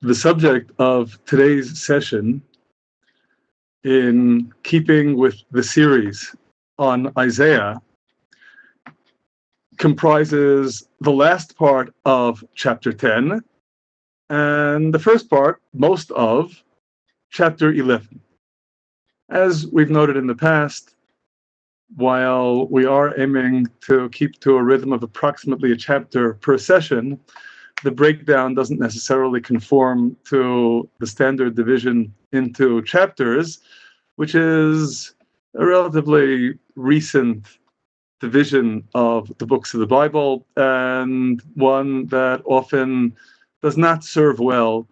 The subject of today's session, in keeping with the series on Isaiah, comprises the last part of chapter 10 and the first part, most of, chapter 11. As we've noted in the past, while we are aiming to keep to a rhythm of approximately a chapter per session, the breakdown doesn't necessarily conform to the standard division into chapters, which is a relatively recent division of the books of the Bible, and one that often does not serve well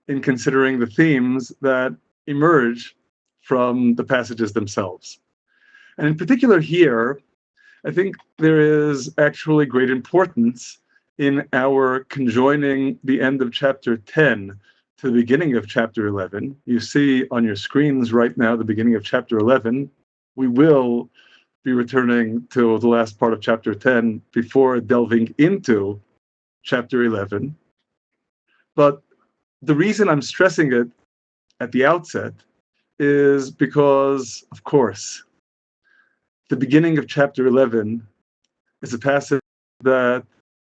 in considering the themes that emerge from the passages themselves. And in particular here, I think there is actually great importance in our conjoining the end of chapter 10 to the beginning of chapter 11. You see on your screens right now the beginning of chapter 11. We will be returning to the last part of chapter 10 before delving into chapter 11. But the reason I'm stressing it at the outset is because, of course, the beginning of chapter 11 is a passage that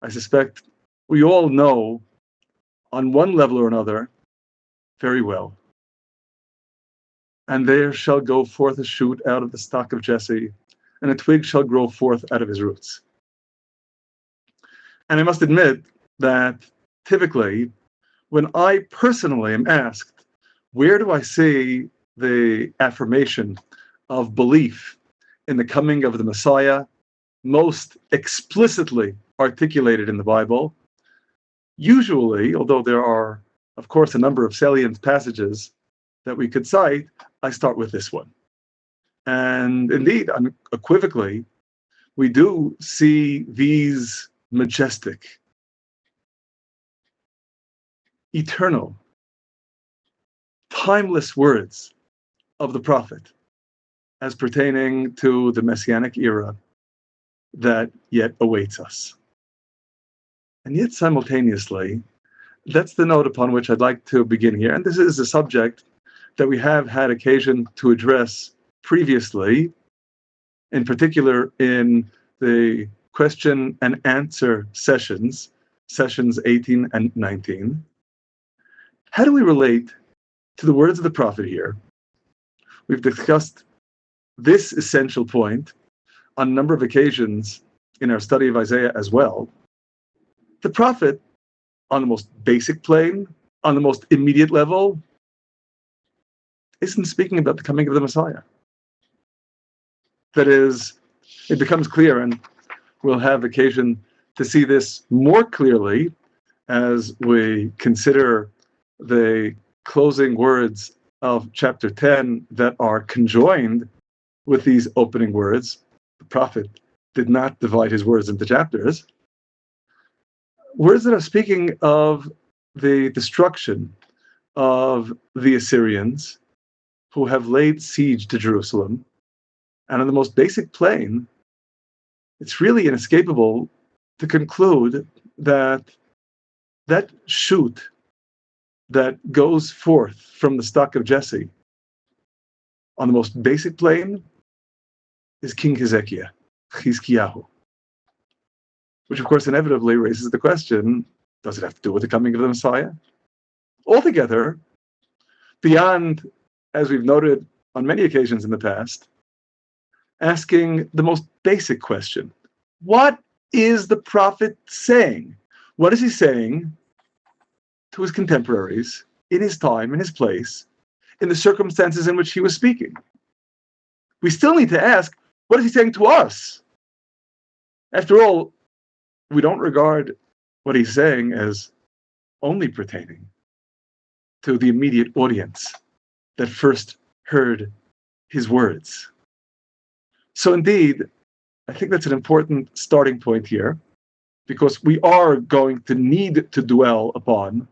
I suspect we all know on one level or another very well. And there shall go forth a shoot out of the stock of Jesse, and a twig shall grow forth out of his roots. And I must admit that typically, when I personally am asked, where do I see the affirmation of belief in the coming of the Messiah most explicitly articulated in the Bible, usually, although there are, of course, a number of salient passages that we could cite, I start with this one. And indeed, unequivocally, we do see these majestic, eternal, timeless words of the prophet as pertaining to the Messianic era that yet awaits us. And yet simultaneously, that's the note upon which I'd like to begin here. And this is a subject that we have had occasion to address previously, in particular in the question and answer sessions 18 and 19. How do we relate to the words of the prophet here? We've discussed this essential point on a number of occasions in our study of Isaiah as well. The prophet, on the most basic plane, on the most immediate level, isn't speaking about the coming of the Messiah. That is, it becomes clear, and we'll have occasion to see this more clearly as we consider the closing words of chapter 10 that are conjoined with these opening words. The prophet did not divide his words into chapters. Words that are speaking of the destruction of the Assyrians who have laid siege to Jerusalem. And on the most basic plane, it's really inescapable to conclude that that shoot that goes forth from the stock of Jesse on the most basic plane is King Hezekiah, Chizkiyahu. Which, of course, inevitably raises the question, does it have to do with the coming of the Messiah? Altogether, beyond, as we've noted on many occasions in the past, asking the most basic question, what is the prophet saying? What is he saying to his contemporaries, in his time, in his place, in the circumstances in which he was speaking? We still need to ask, what is he saying to us? After all, we don't regard what he's saying as only pertaining to the immediate audience that first heard his words. So indeed, I think that's an important starting point here, because we are going to need to dwell upon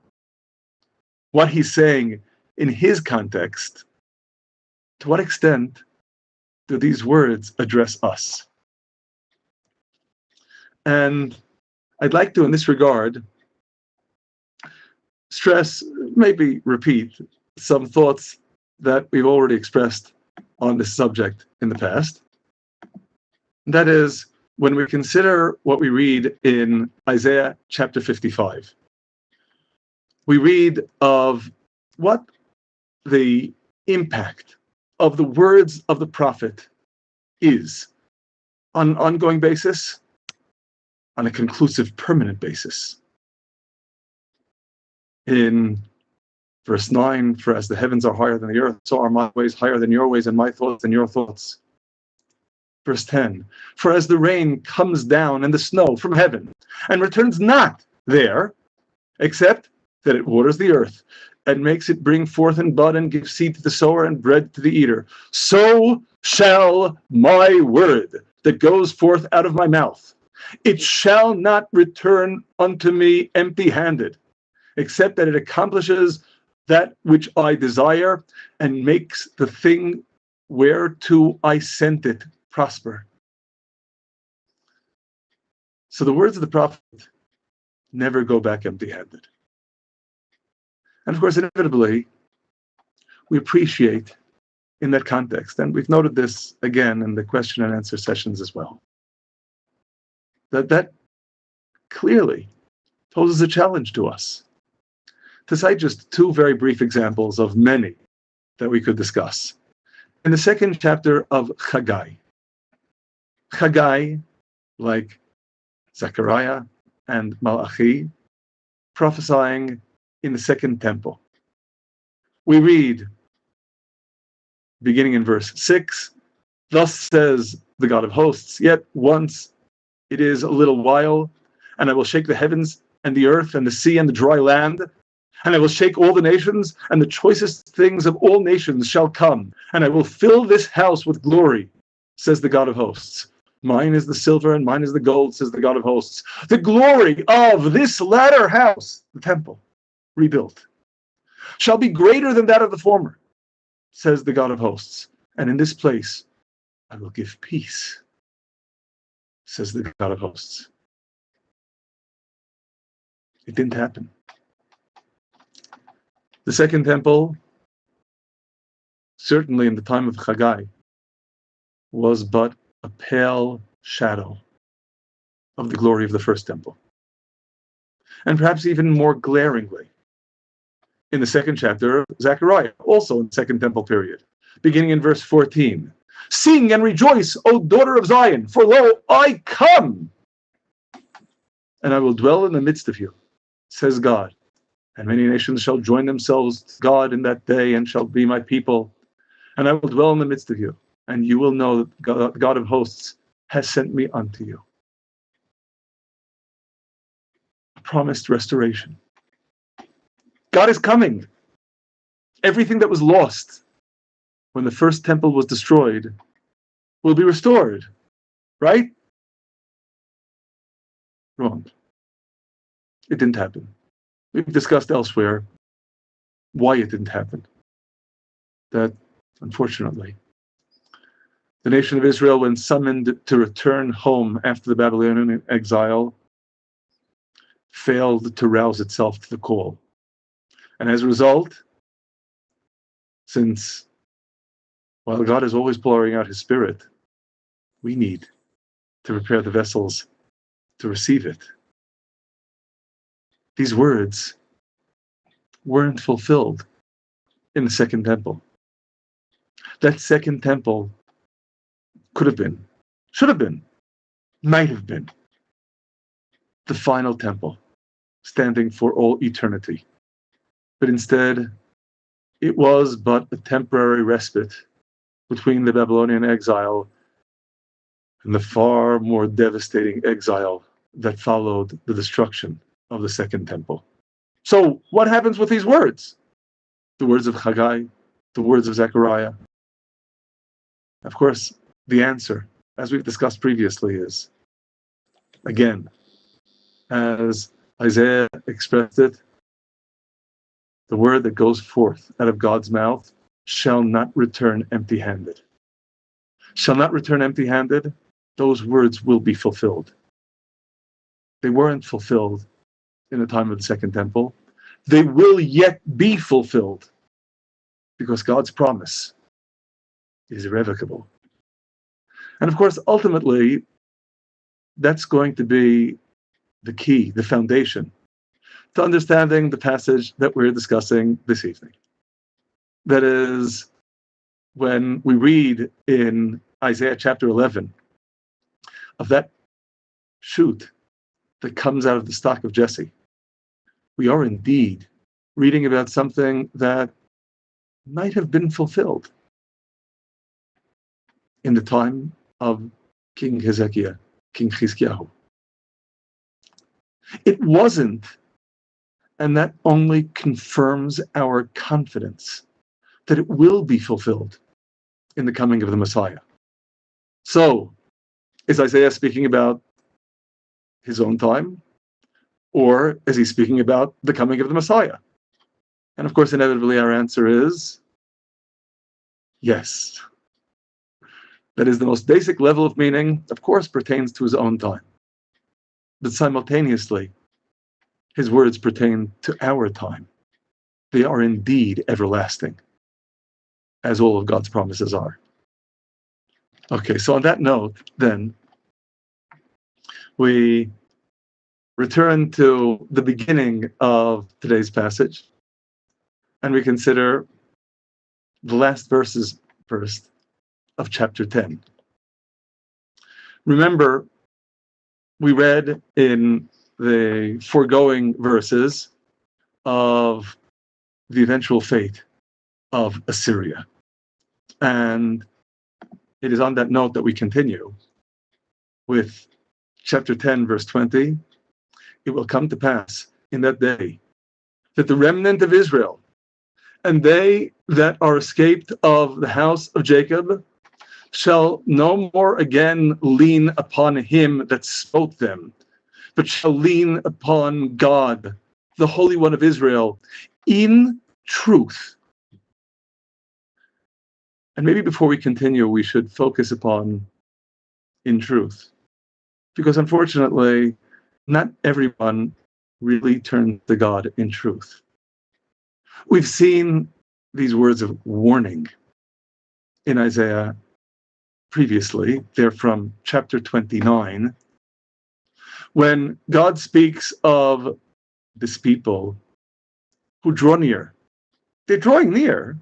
what he's saying in his context. To what extent do these words address us? And I'd like to, in this regard, stress, maybe repeat some thoughts that we've already expressed on this subject in the past. That is, when we consider what we read in Isaiah chapter 55, we read of what the impact of the words of the prophet is on an ongoing basis, on a conclusive, permanent basis. In verse 9, for as the heavens are higher than the earth, so are my ways higher than your ways, and my thoughts than your thoughts. Verse 10, for as the rain comes down and the snow from heaven, and returns not there, except that it waters the earth, and makes it bring forth and bud, and give seed to the sower and bread to the eater, so shall my word that goes forth out of my mouth. It shall not return unto me empty-handed, except that it accomplishes that which I desire, and makes the thing whereto I sent it prosper. So the words of the prophet never go back empty-handed. And of course, inevitably, we appreciate in that context, and we've noted this again in the question and answer sessions as well, that clearly poses a challenge to us. To cite just two very brief examples of many that we could discuss. In the second chapter of Haggai, like Zechariah and Malachi, prophesying in the second temple. We read, beginning in verse 6, thus says the God of hosts, yet once it is a little while, and I will shake the heavens and the earth and the sea and the dry land, and I will shake all the nations, and the choicest things of all nations shall come, and I will fill this house with glory, says the God of hosts. Mine is the silver and mine is the gold, says the God of hosts. The glory of this latter house, the temple, rebuilt, shall be greater than that of the former, says the God of hosts. And in this place I will give peace, says the God of hosts. It didn't happen. The second temple, certainly in the time of Haggai, was but a pale shadow of the glory of the first temple. And perhaps even more glaringly, in the second chapter of Zechariah, also in the second temple period, beginning in verse 14. Sing and rejoice, O daughter of Zion, for lo, I come, and I will dwell in the midst of you, says God. And many nations shall join themselves to God in that day, and shall be my people. And I will dwell in the midst of you, and you will know that the God of hosts has sent me unto you. Promised restoration. God is coming. Everything that was lost when the first temple was destroyed will be restored. Right? Wrong. It didn't happen. We've discussed elsewhere why it didn't happen. That, unfortunately, the nation of Israel, when summoned to return home after the Babylonian exile, failed to rouse itself to the call. And as a result, since while God is always pouring out his Spirit, we need to prepare the vessels to receive it. These words weren't fulfilled in the second temple. That second temple could have been, should have been, might have been the final temple, standing for all eternity. But instead, it was but a temporary respite between the Babylonian exile and the far more devastating exile that followed the destruction of the second temple. So what happens with these words? The words of Haggai, the words of Zechariah. Of course, the answer, as we've discussed previously, is, again, as Isaiah expressed it, the word that goes forth out of God's mouth shall not return empty-handed. Shall not return empty-handed, those words will be fulfilled. They weren't fulfilled in the time of the second temple. they will yet be fulfilled, because God's promise is irrevocable. And of course, ultimately, that's going to be the key, the foundation, to understanding the passage that we're discussing this evening. That is, when we read in Isaiah chapter 11 of that shoot that comes out of the stock of Jesse, we are indeed reading about something that might have been fulfilled in the time of King Hezekiah, King Chizkiyahu. It wasn't, and that only confirms our confidence that it will be fulfilled in the coming of the Messiah. So, is Isaiah speaking about his own time, or is he speaking about the coming of the Messiah? And of course, inevitably, our answer is yes. That is, the most basic level of meaning, of course, pertains to his own time. But simultaneously, his words pertain to our time. They are indeed everlasting, as all of God's promises are. Okay, so on that note, then, we return to the beginning of today's passage, and we consider the last verses first of chapter 10. Remember, we read in the foregoing verses of the eventual fate of Assyria. And it is on that note that we continue with chapter 10, verse 20. It will come to pass in that day that the remnant of Israel and they that are escaped of the house of Jacob shall no more again lean upon him that smote them, but shall lean upon God, the Holy One of Israel, in truth. And maybe before we continue, we should focus upon in truth. Because unfortunately, not everyone really turns to God in truth. We've seen these words of warning in Isaiah previously. They're from chapter 29, when God speaks of this people who draw near. They're drawing near,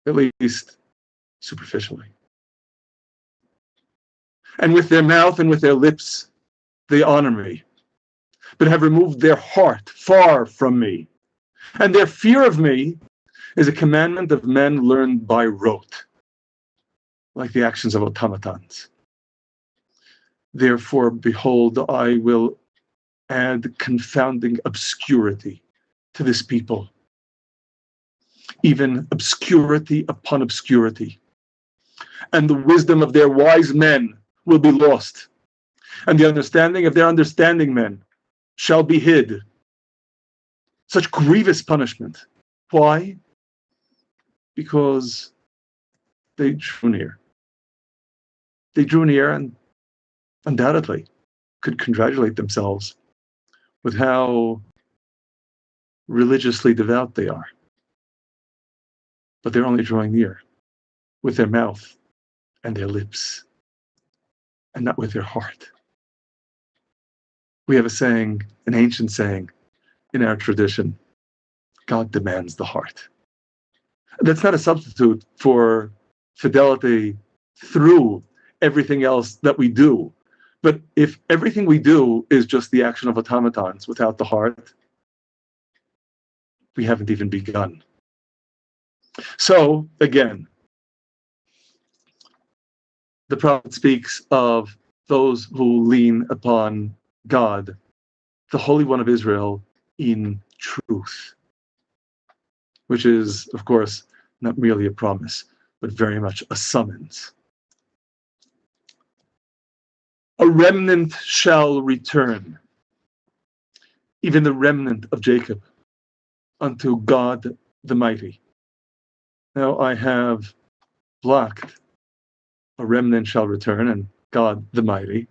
at least superficially. And with their mouth and with their lips, they honor me, but have removed their heart far from me. And their fear of me is a commandment of men learned by rote, like the actions of automatons. Therefore, behold, I will add confounding obscurity to this people, even obscurity upon obscurity. And the wisdom of their wise men will be lost, and the understanding of their understanding men shall be hid. Such grievous punishment. Why? Because they drew near. They drew near and undoubtedly could congratulate themselves with how religiously devout they are. But they're only drawing near with their mouth and their lips, and not with their heart. We have a saying, an ancient saying in our tradition: God demands the heart. That's not a substitute for fidelity through everything else that we do. But if everything we do is just the action of automatons without the heart, we haven't even begun. So, again, the prophet speaks of those who lean upon God, the Holy One of Israel, in truth, which is, of course, not merely a promise, but very much a summons. A remnant shall return, even the remnant of Jacob, unto God the Mighty. Now I have blocked a remnant shall return and God the Mighty,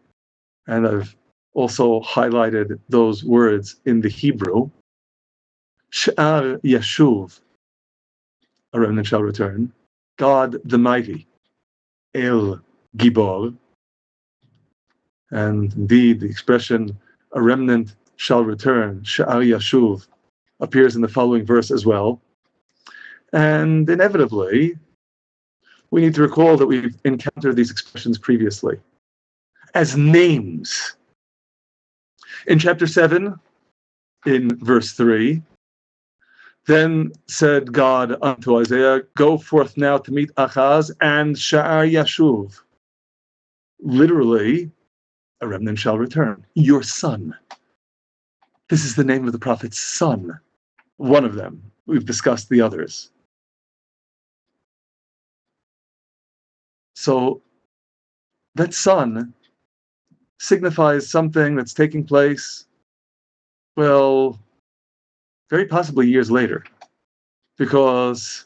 and I've also highlighted those words in the Hebrew. Sha'ar Yashuv, a remnant shall return. God the Mighty, El Gibor. And indeed, the expression, a remnant shall return, Sha'ar Yashuv, appears in the following verse as well. And inevitably, we need to recall that we've encountered these expressions previously as names. In chapter 7, in verse 3, then said God unto Isaiah, go forth now to meet Achaz and Sha'ar Yashuv. Literally, a remnant shall return, your son. This is the name of the prophet's son, one of them. We've discussed the others. So that son signifies something that's taking place, well, very possibly years later. Because,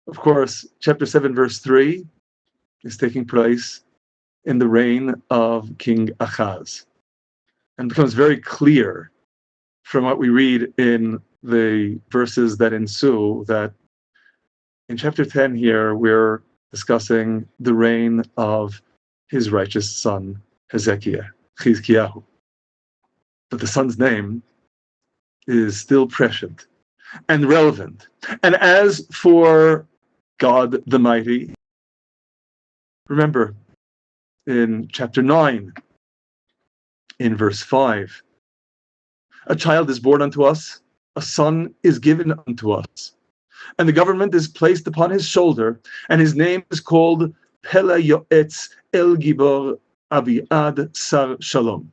of course, chapter 7, verse 3 is taking place in the reign of King Achaz. And becomes very clear from what we read in the verses that ensue that in chapter 10 here, we're discussing the reign of his righteous son, Hezekiah, Chizkiyahu. But the son's name is still prescient and relevant. And as for God the Mighty, remember in chapter 9, in verse 5, a child is born unto us, a son is given unto us, and the government is placed upon his shoulder, and his name is called Pele Yoetz El Gibor Aviad Sar Shalom.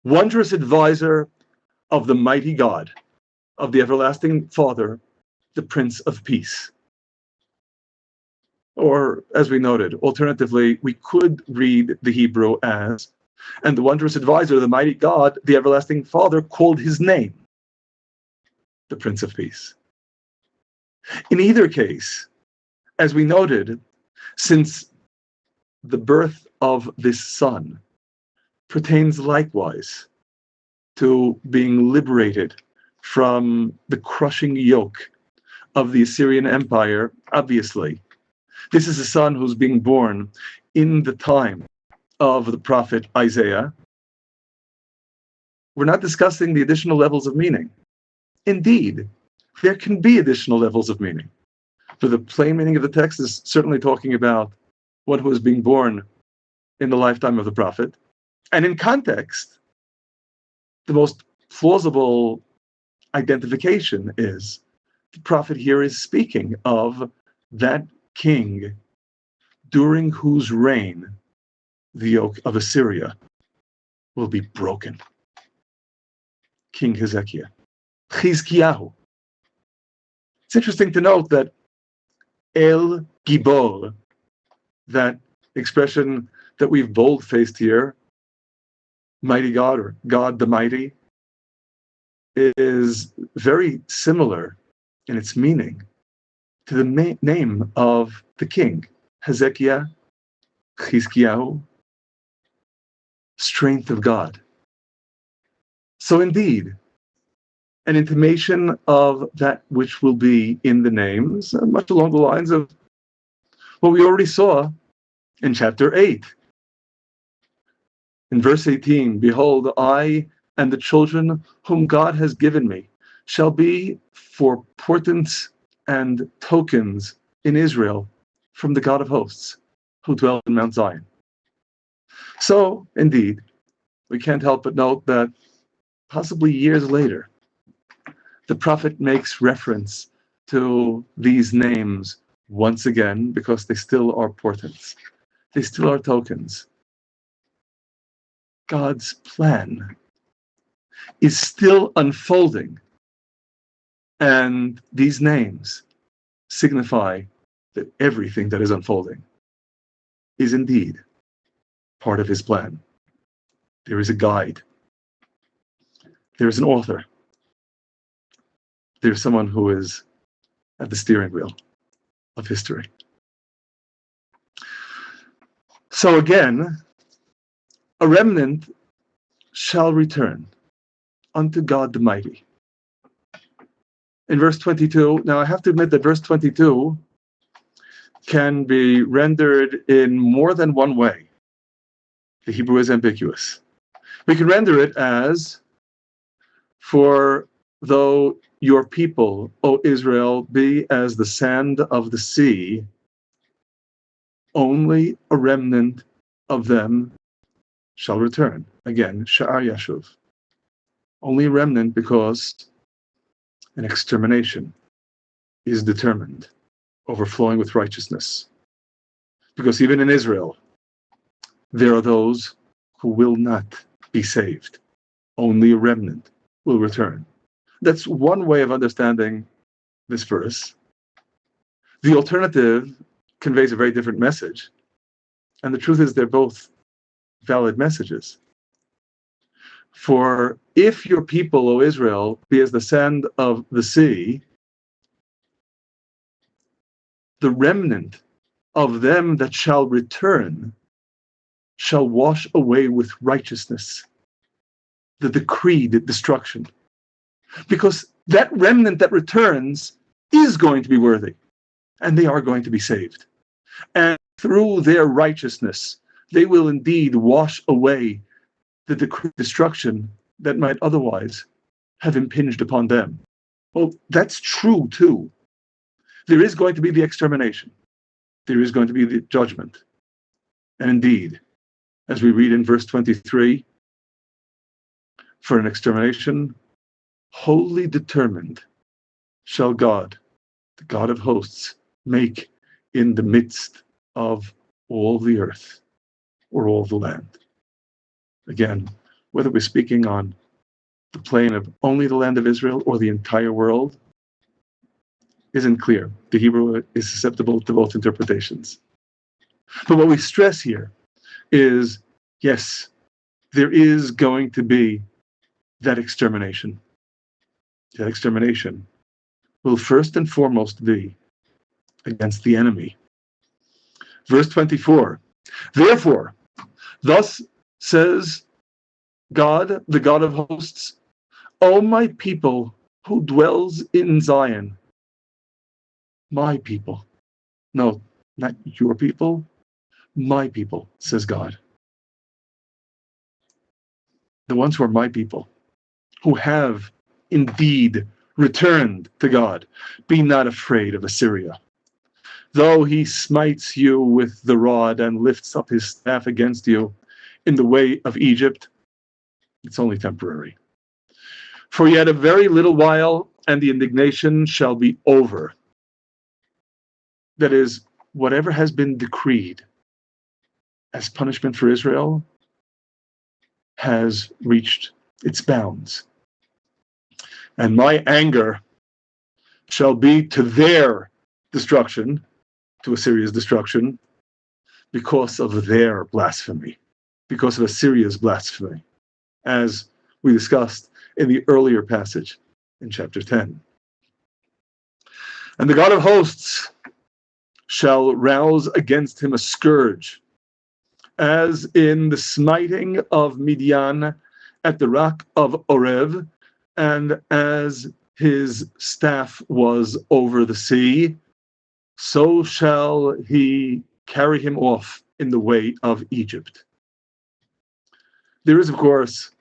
Wondrous advisor of the mighty God, of the everlasting Father, the Prince of Peace. Or, as we noted, alternatively, we could read the Hebrew as, and the wondrous advisor, the mighty God, the everlasting Father, called his name, the Prince of Peace. In either case, as we noted, since the birth of this son pertains likewise to being liberated from the crushing yoke of the Assyrian Empire, obviously, this is a son who's being born in the time of the prophet Isaiah. We're not discussing the additional levels of meaning. Indeed, there can be additional levels of meaning. For the plain meaning of the text is certainly talking about one who is being born in the lifetime of the prophet. And in context, the most plausible identification is the prophet here is speaking of that king during whose reign the yoke of Assyria will be broken. King Hezekiah, Chizkiyahu. It's interesting to note that El Gibor, that expression that we've bold-faced here, mighty God or God the Mighty, is very similar in its meaning to the name of the king, Hezekiah, Chizkiyahu, strength of God. So indeed, an intimation of that which will be in the names, much along the lines of what we already saw in chapter 8. In verse 18, behold, I and the children whom God has given me shall be for portents and tokens in Israel from the God of hosts, who dwells in Mount Zion. So, indeed, we can't help but note that possibly years later, the prophet makes reference to these names once again because they still are portents. They still are tokens. God's plan is still unfolding, and these names signify that everything that is unfolding is indeed part of his plan. There is a guide. There is an author. There's someone who is at the steering wheel of history. So again, a remnant shall return unto God the Mighty. in verse 22. Now, I have to admit that verse 22 can be rendered in more than one way. The Hebrew is ambiguous. We can render it as, for though your people, O Israel, be as the sand of the sea, only a remnant of them shall return. Again, Sha'ar Yashuv. Only a remnant, because an extermination is determined, overflowing with righteousness. Because even in Israel, there are those who will not be saved. Only a remnant will return. That's one way of understanding this verse. The alternative conveys a very different message. And the truth is, they're both valid messages. For if your people, O Israel, be as the sand of the sea, the remnant of them that shall return shall wash away with righteousness the decreed destruction. Because that remnant that returns is going to be worthy, and they are going to be saved. And through their righteousness, they will indeed wash away the decreed destruction that might otherwise have impinged upon them. Well, that's true too. There is going to be the extermination. There is going to be the judgment. And indeed, as we read in verse 23, for an extermination wholly determined shall God, the God of hosts, make in the midst of all the earth, or all the land. Again, whether we're speaking on the plane of only the land of Israel or the entire world isn't clear. The Hebrew is susceptible to both interpretations. But what we stress here is, yes, there is going to be that extermination. That extermination will first and foremost be against the enemy. Verse 24, therefore, thus says God, the God of hosts, O my people who dwells in Zion, my people. No, not your people, my people, says God. The ones who are my people, who have indeed returned to God. Be not afraid of Assyria. Though he smites you with the rod and lifts up his staff against you in the way of Egypt, it's only temporary. For yet a very little while, and the indignation shall be over. That is, whatever has been decreed as punishment for Israel has reached its bounds. And my anger shall be to their destruction, to Assyria's destruction, because of their blasphemy, because of Assyria's blasphemy, as we discussed in the earlier passage in chapter 10. And the God of hosts shall rouse against him a scourge, as in the smiting of Midian at the rock of Oreb, and as his staff was over the sea, so shall he carry him off in the way of Egypt. There is, of course,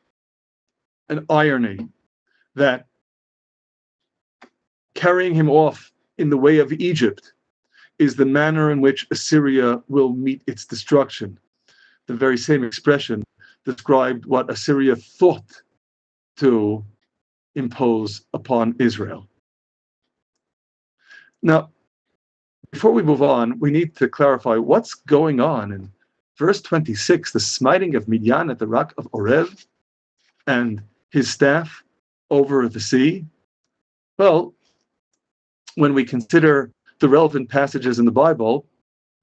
an irony that carrying him off in the way of Egypt is the manner in which Assyria will meet its destruction. The very same expression described what Assyria thought to impose upon Israel. Now, before we move on, we need to clarify what's going on in verse 26, the smiting of Midian at the rock of Oreb and his staff over the sea. Well, when we consider the relevant passages in the Bible,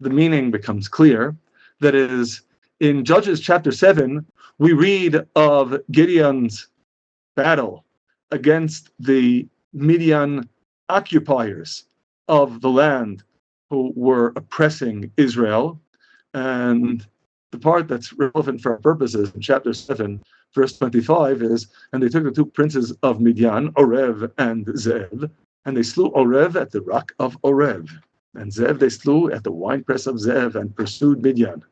the meaning becomes clear. That is, in Judges chapter 7, we read of Gideon's battle against the Midian occupiers of the land who were oppressing Israel. And the part that's relevant for our purposes in chapter 7, verse 25 is, and they took the two princes of Midian, Oreb and Zeb, And they slew Orev at the rock of Orev. And Zev they slew at the winepress of Zev and pursued Midian.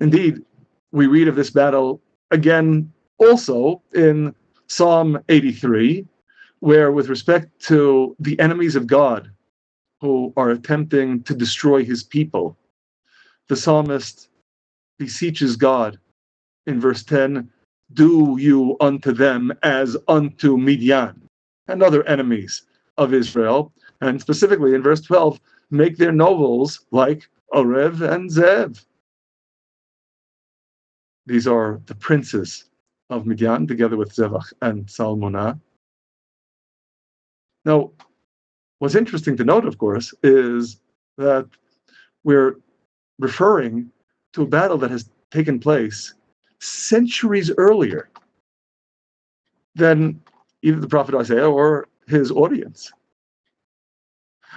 Indeed, we read of this battle again also in Psalm 83, where with respect to the enemies of God who are attempting to destroy his people, the psalmist beseeches God in verse 10, do you unto them as unto Midian and other enemies of Israel. And specifically in verse 12, make their nobles like Orev and Zev. These are the princes of Midian, together with Zevach and Salmonah. Now, what's interesting to note, of course, is that we're referring to a battle that has taken place centuries earlier than either the prophet Isaiah or his audience.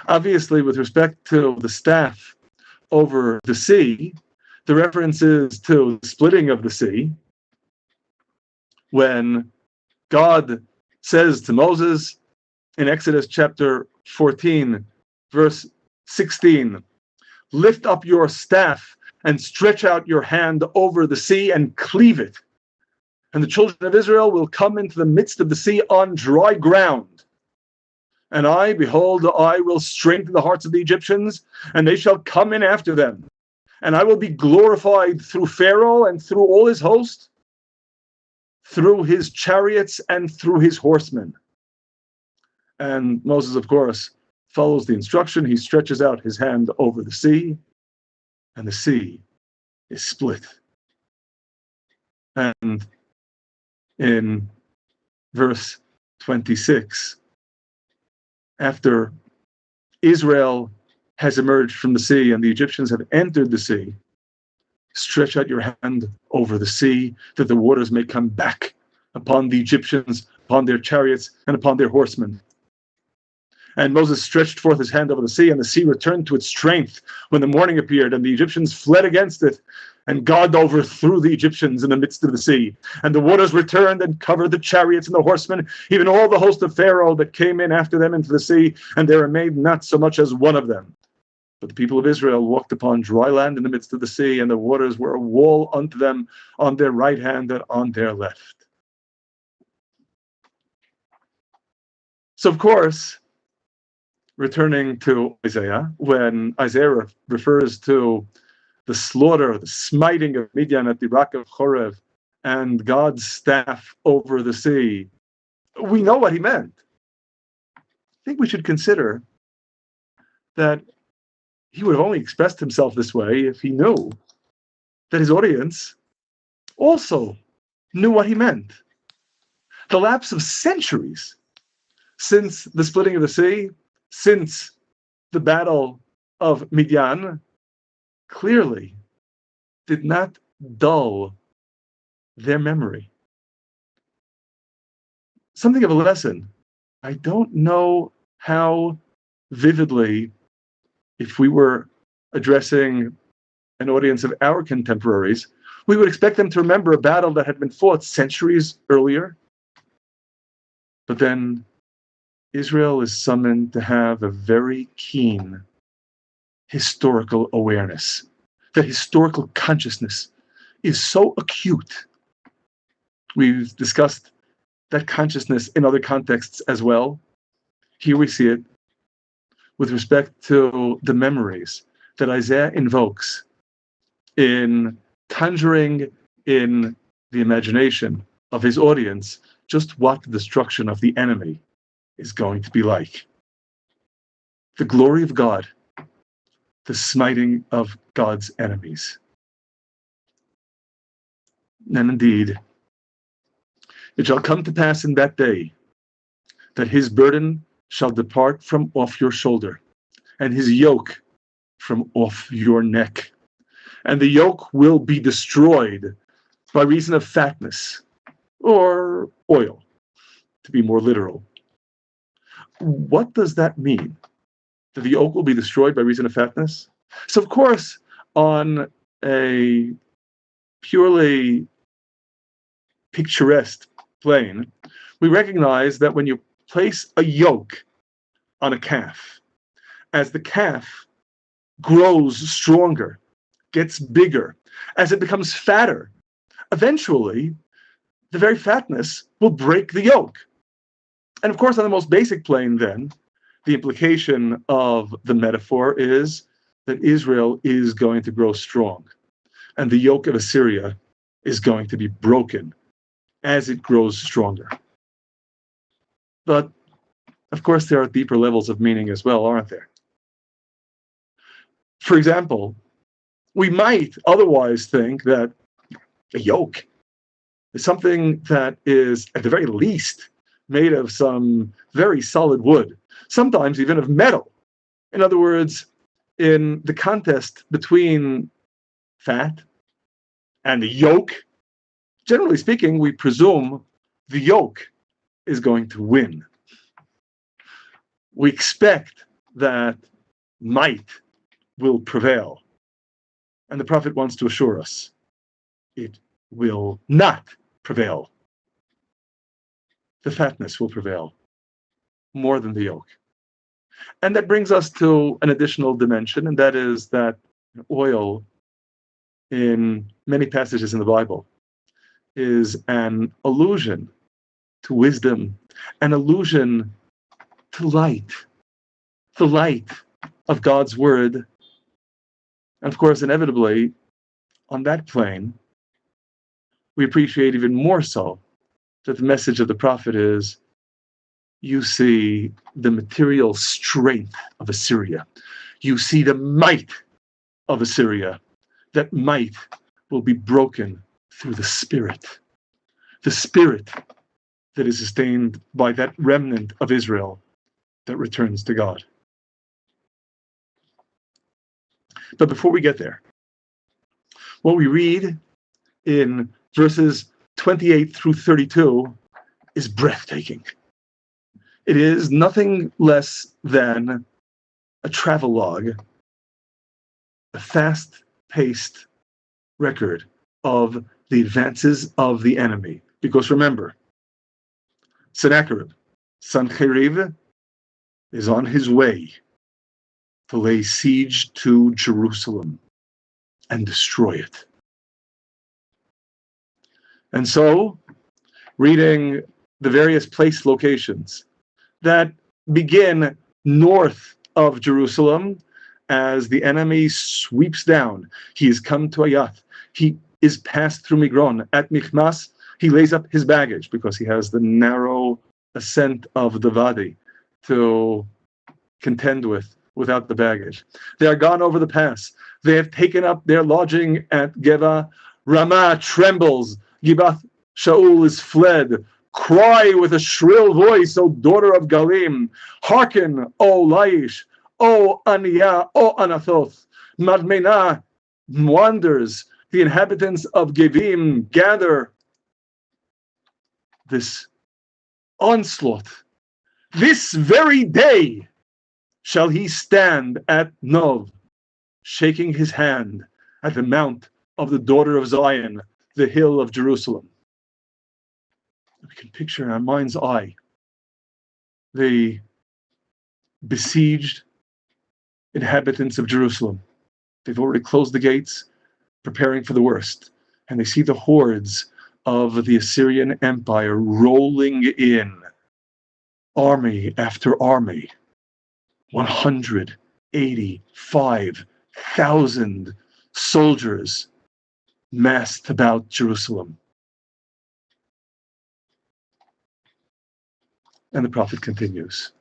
Obviously, with respect to the staff over the sea, the reference is to the splitting of the sea, when God says to Moses in Exodus chapter 14, verse 16, lift up your staff and stretch out your hand over the sea and cleave it. And the children of Israel will come into the midst of the sea on dry ground. And I, behold, I will strengthen the hearts of the Egyptians, and they shall come in after them. And I will be glorified through Pharaoh and through all his host, through his chariots and through his horsemen. And Moses, of course, follows the instruction. He stretches out his hand over the sea, and the sea is split. And in verse 26, after Israel has emerged from the sea and the Egyptians have entered the sea, stretch out your hand over the sea that the waters may come back upon the Egyptians, upon their chariots, and upon their horsemen. And Moses stretched forth his hand over the sea, and the sea returned to its strength when the morning appeared, and the Egyptians fled against it. And God overthrew the Egyptians in the midst of the sea. And the waters returned and covered the chariots and the horsemen, even all the host of Pharaoh that came in after them into the sea, and there remained not so much as one of them. But the people of Israel walked upon dry land in the midst of the sea, and the waters were a wall unto them on their right hand and on their left. So, of course, returning to Isaiah, when Isaiah refers to the slaughter, the smiting of Midian at the rock of Horeb, and God's staff over the sea, we know what he meant. I think we should consider that he would have only expressed himself this way if he knew that his audience also knew what he meant. The lapse of centuries since the splitting of the sea, since the battle of Midian, clearly did not dull their memory. Something of a lesson. I don't know how vividly, if we were addressing an audience of our contemporaries, we would expect them to remember a battle that had been fought centuries earlier. But then Israel is summoned to have a very keen historical awareness. That historical consciousness is so acute. We've discussed that consciousness in other contexts as well. Here we see it with respect to the memories that Isaiah invokes in conjuring in the imagination of his audience just what the destruction of the enemy is going to be like. The glory of God, the smiting of God's enemies. And indeed, it shall come to pass in that day that his burden shall depart from off your shoulder, and his yoke from off your neck. And the yoke will be destroyed by reason of fatness, or oil, to be more literal. What does that mean? That the yoke will be destroyed by reason of fatness? So, of course, on a purely picturesque plane, we recognize that when you place a yoke on a calf. As the calf grows stronger, gets bigger, as it becomes fatter, eventually the very fatness will break the yoke. And of course, on the most basic plane, then, the implication of the metaphor is that Israel is going to grow strong, and the yoke of Assyria is going to be broken as it grows stronger. But of course, there are deeper levels of meaning as well, aren't there? For example, we might otherwise think that a yoke is something that is, at the very least, made of some very solid wood, sometimes even of metal. In other words, in the contest between fat and the yoke, generally speaking, we presume the yoke is going to win. We expect that might will prevail. And the prophet wants to assure us it will not prevail. The fatness will prevail more than the yoke. And that brings us to an additional dimension, and that is that oil in many passages in the Bible is an allusion to wisdom, an allusion to light, the light of God's word. And of course, inevitably, on that plane, we appreciate even more so that the message of the prophet is, you see the material strength of Assyria. You see the might of Assyria. That might will be broken through the spirit that is sustained by that remnant of Israel that returns to God. But before we get there, what we read in verses 28 through 32 is breathtaking. It is nothing less than a travelogue, a fast-paced record of the advances of the enemy. Because remember, Sennacherib, Sancheriv, is on his way to lay siege to Jerusalem and destroy it. And so, reading the various place locations that begin north of Jerusalem as the enemy sweeps down. He has come to Ayath. He is passed through Migron. At Michmas, he lays up his baggage because he has the narrow ascent of the Wadi to contend with without the baggage. They are gone over the pass. They have taken up their lodging at Geva. Ramah trembles. Gibath Shaul is fled. Cry with a shrill voice, O daughter of Galim. Hearken, O Laish, O Aniyah, O Anathoth. Madmenah wanders. The inhabitants of Gevim gather. This onslaught, this very day, shall he stand at Nov, shaking his hand at the mount of the daughter of Zion, the hill of Jerusalem. We can picture in our mind's eye the besieged inhabitants of Jerusalem. They've already closed the gates, preparing for the worst. And they see the hordes of the Assyrian Empire rolling in, army after army. 185,000 soldiers massed about Jerusalem. And the prophet continues.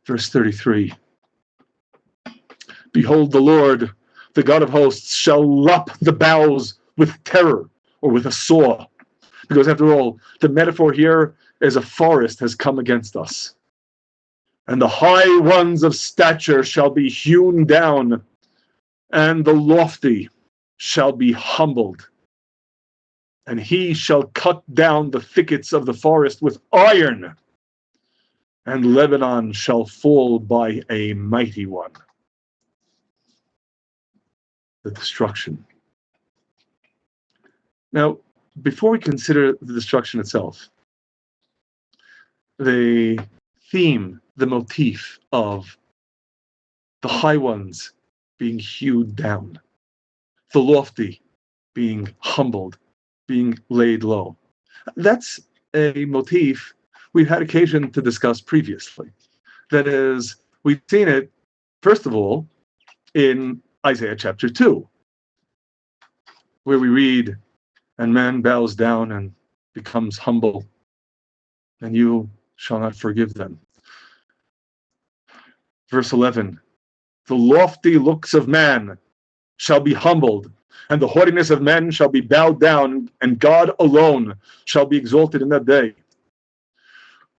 Verse 33. Behold, the Lord, the God of hosts, shall lop the boughs with terror or with a saw. Because after all, the metaphor here is a forest has come against us. And the high ones of stature shall be hewn down, and the lofty shall be humbled. And he shall cut down the thickets of the forest with iron, and Lebanon shall fall by a mighty one. The destruction. Now, before we consider the destruction itself, the theme, the motif of the high ones being hewed down, the lofty being humbled, being laid low. That's a motif we've had occasion to discuss previously. That is, we've seen it, first of all, in Isaiah chapter 2, where we read, "And man bows down and becomes humble, and you shall not forgive them." Verse 11, "The lofty looks of man shall be humbled, and the haughtiness of men shall be bowed down, and God alone shall be exalted in that day.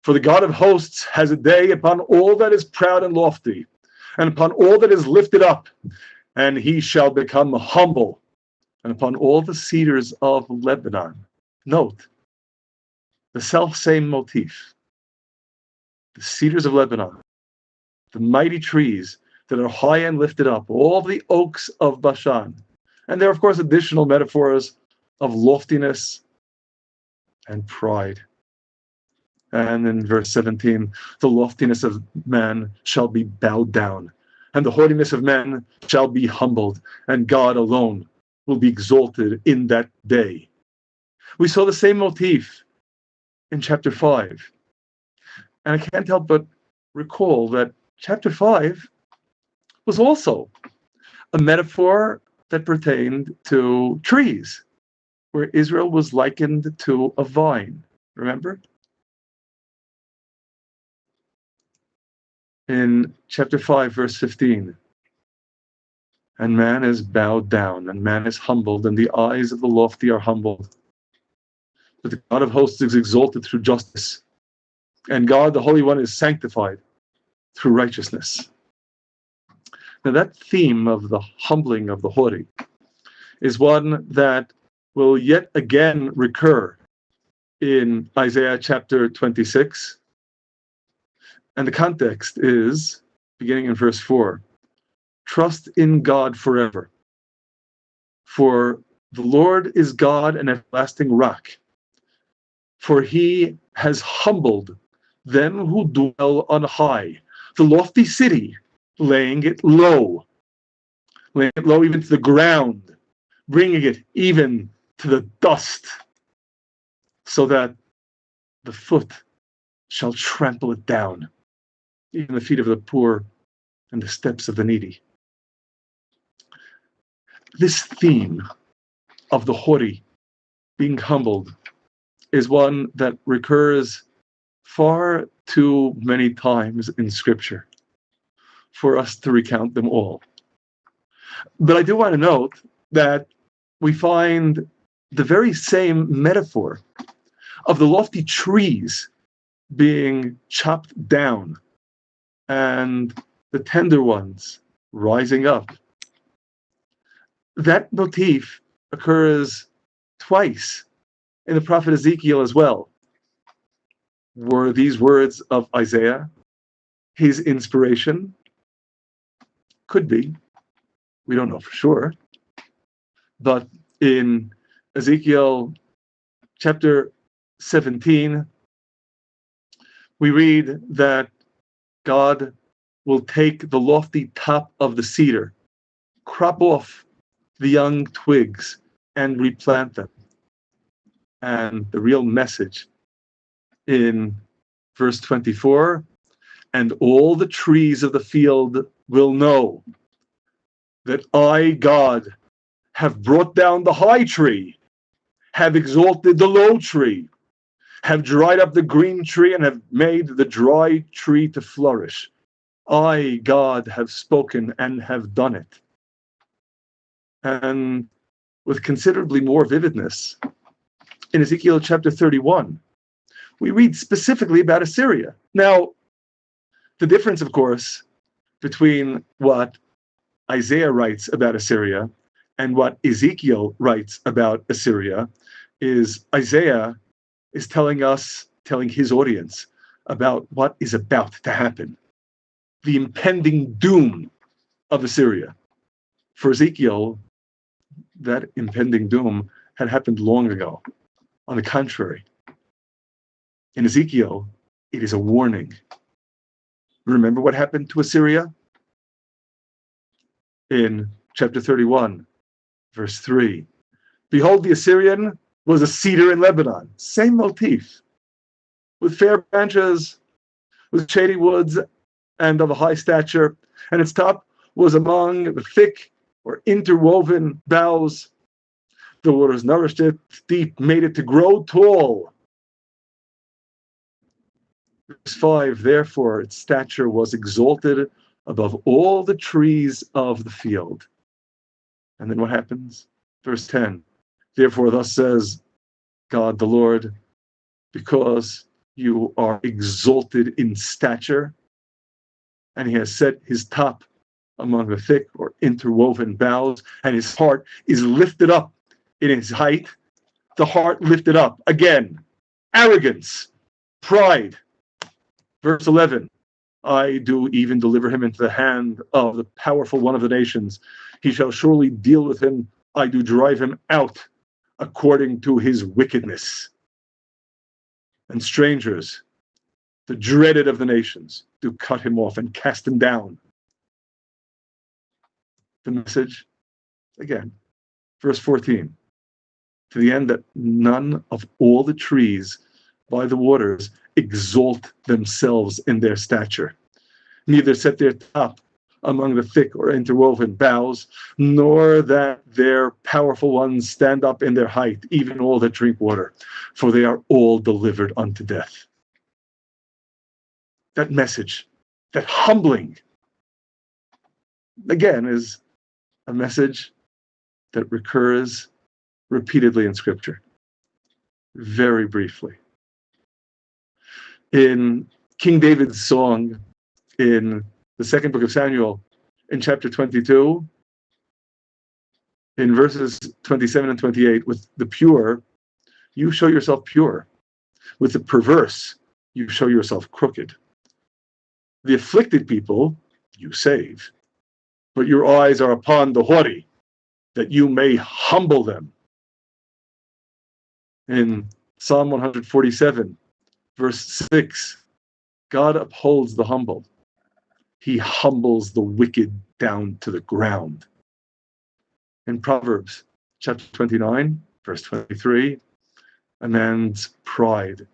For the God of hosts has a day upon all that is proud and lofty, and upon all that is lifted up, and he shall become humble, and upon all the cedars of Lebanon." Note the self-same motif. The cedars of Lebanon, the mighty trees that are high and lifted up, all the oaks of Bashan. And there are, of course, additional metaphors of loftiness and pride. And in verse 17, "The loftiness of man shall be bowed down, and the haughtiness of men shall be humbled, and God alone will be exalted in that day." We saw the same motif in chapter 5. And I can't help but recall that chapter 5 was also a metaphor that pertained to trees, where Israel was likened to a vine. Remember? In chapter 5, verse 15, "And man is bowed down, and man is humbled, and the eyes of the lofty are humbled. But the God of hosts is exalted through justice, and God, the Holy One, is sanctified through righteousness." Now, that theme of the humbling of the haughty is one that will yet again recur in Isaiah chapter 26. And the context is, beginning in verse 4, "Trust in God forever. For the Lord is God, an everlasting rock. For he has humbled them who dwell on high, the lofty city, laying it low even to the ground, bringing it even to the dust, so that the foot shall trample it down, even the feet of the poor and the steps of the needy." This theme of the haughty being humbled is one that recurs far too many times in Scripture for us to recount them all. But I do want to note that we find the very same metaphor of the lofty trees being chopped down and the tender ones rising up. That motif occurs twice in the prophet Ezekiel as well. Were these words of Isaiah his inspiration? Could be. We don't know for sure. But in Ezekiel chapter 17, we read that God will take the lofty top of the cedar, crop off the young twigs, and replant them. And the real message in verse 24, "And all the trees of the field will know that I, God, have brought down the high tree, have exalted the low tree, have dried up the green tree, and have made the dry tree to flourish. I, God, have spoken and have done it." And with considerably more vividness, in Ezekiel chapter 31, we read specifically about Assyria. Now, the difference, of course, between what Isaiah writes about Assyria and what Ezekiel writes about Assyria is Isaiah is telling his audience about what is about to happen, the impending doom of Assyria. For Ezekiel, that impending doom had happened long ago. On the contrary, in Ezekiel, It is a warning. Remember what happened to Assyria? In chapter 31, verse 3. Behold, the Assyrian was a cedar in Lebanon. Same motif. With fair branches, with shady woods, and of a high stature. And its top was among the thick or interwoven boughs. The waters nourished it deep, made it to grow tall. Verse 5, therefore its stature was exalted above all the trees of the field. And then what happens? Verse 10, therefore thus says God the Lord, because you are exalted in stature, and he has set his top among the thick or interwoven boughs, and his heart is lifted up in his height. The heart lifted up. Again, arrogance, pride. Verse 11, I do even deliver him into the hand of the powerful one of the nations. He shall surely deal with him. I do drive him out according to his wickedness. And strangers, the dreaded of the nations, do cut him off and cast him down. The message, again, verse 14, to the end that none of all the trees by the waters exalt themselves in their stature, neither set their top among the thick or interwoven boughs, nor that their powerful ones stand up in their height, even all that drink water, for they are all delivered unto death. That message, that humbling, again, is a message that recurs repeatedly in Scripture. Very briefly. In King David's song in the second book of Samuel, in chapter 22, in verses 27 and 28, with the pure, you show yourself pure. With the perverse, you show yourself crooked. The afflicted people, you save. But your eyes are upon the haughty, that you may humble them. In Psalm 147, verse 6, God upholds the humble. He humbles the wicked down to the ground. In Proverbs chapter 29, verse 23, a man's pride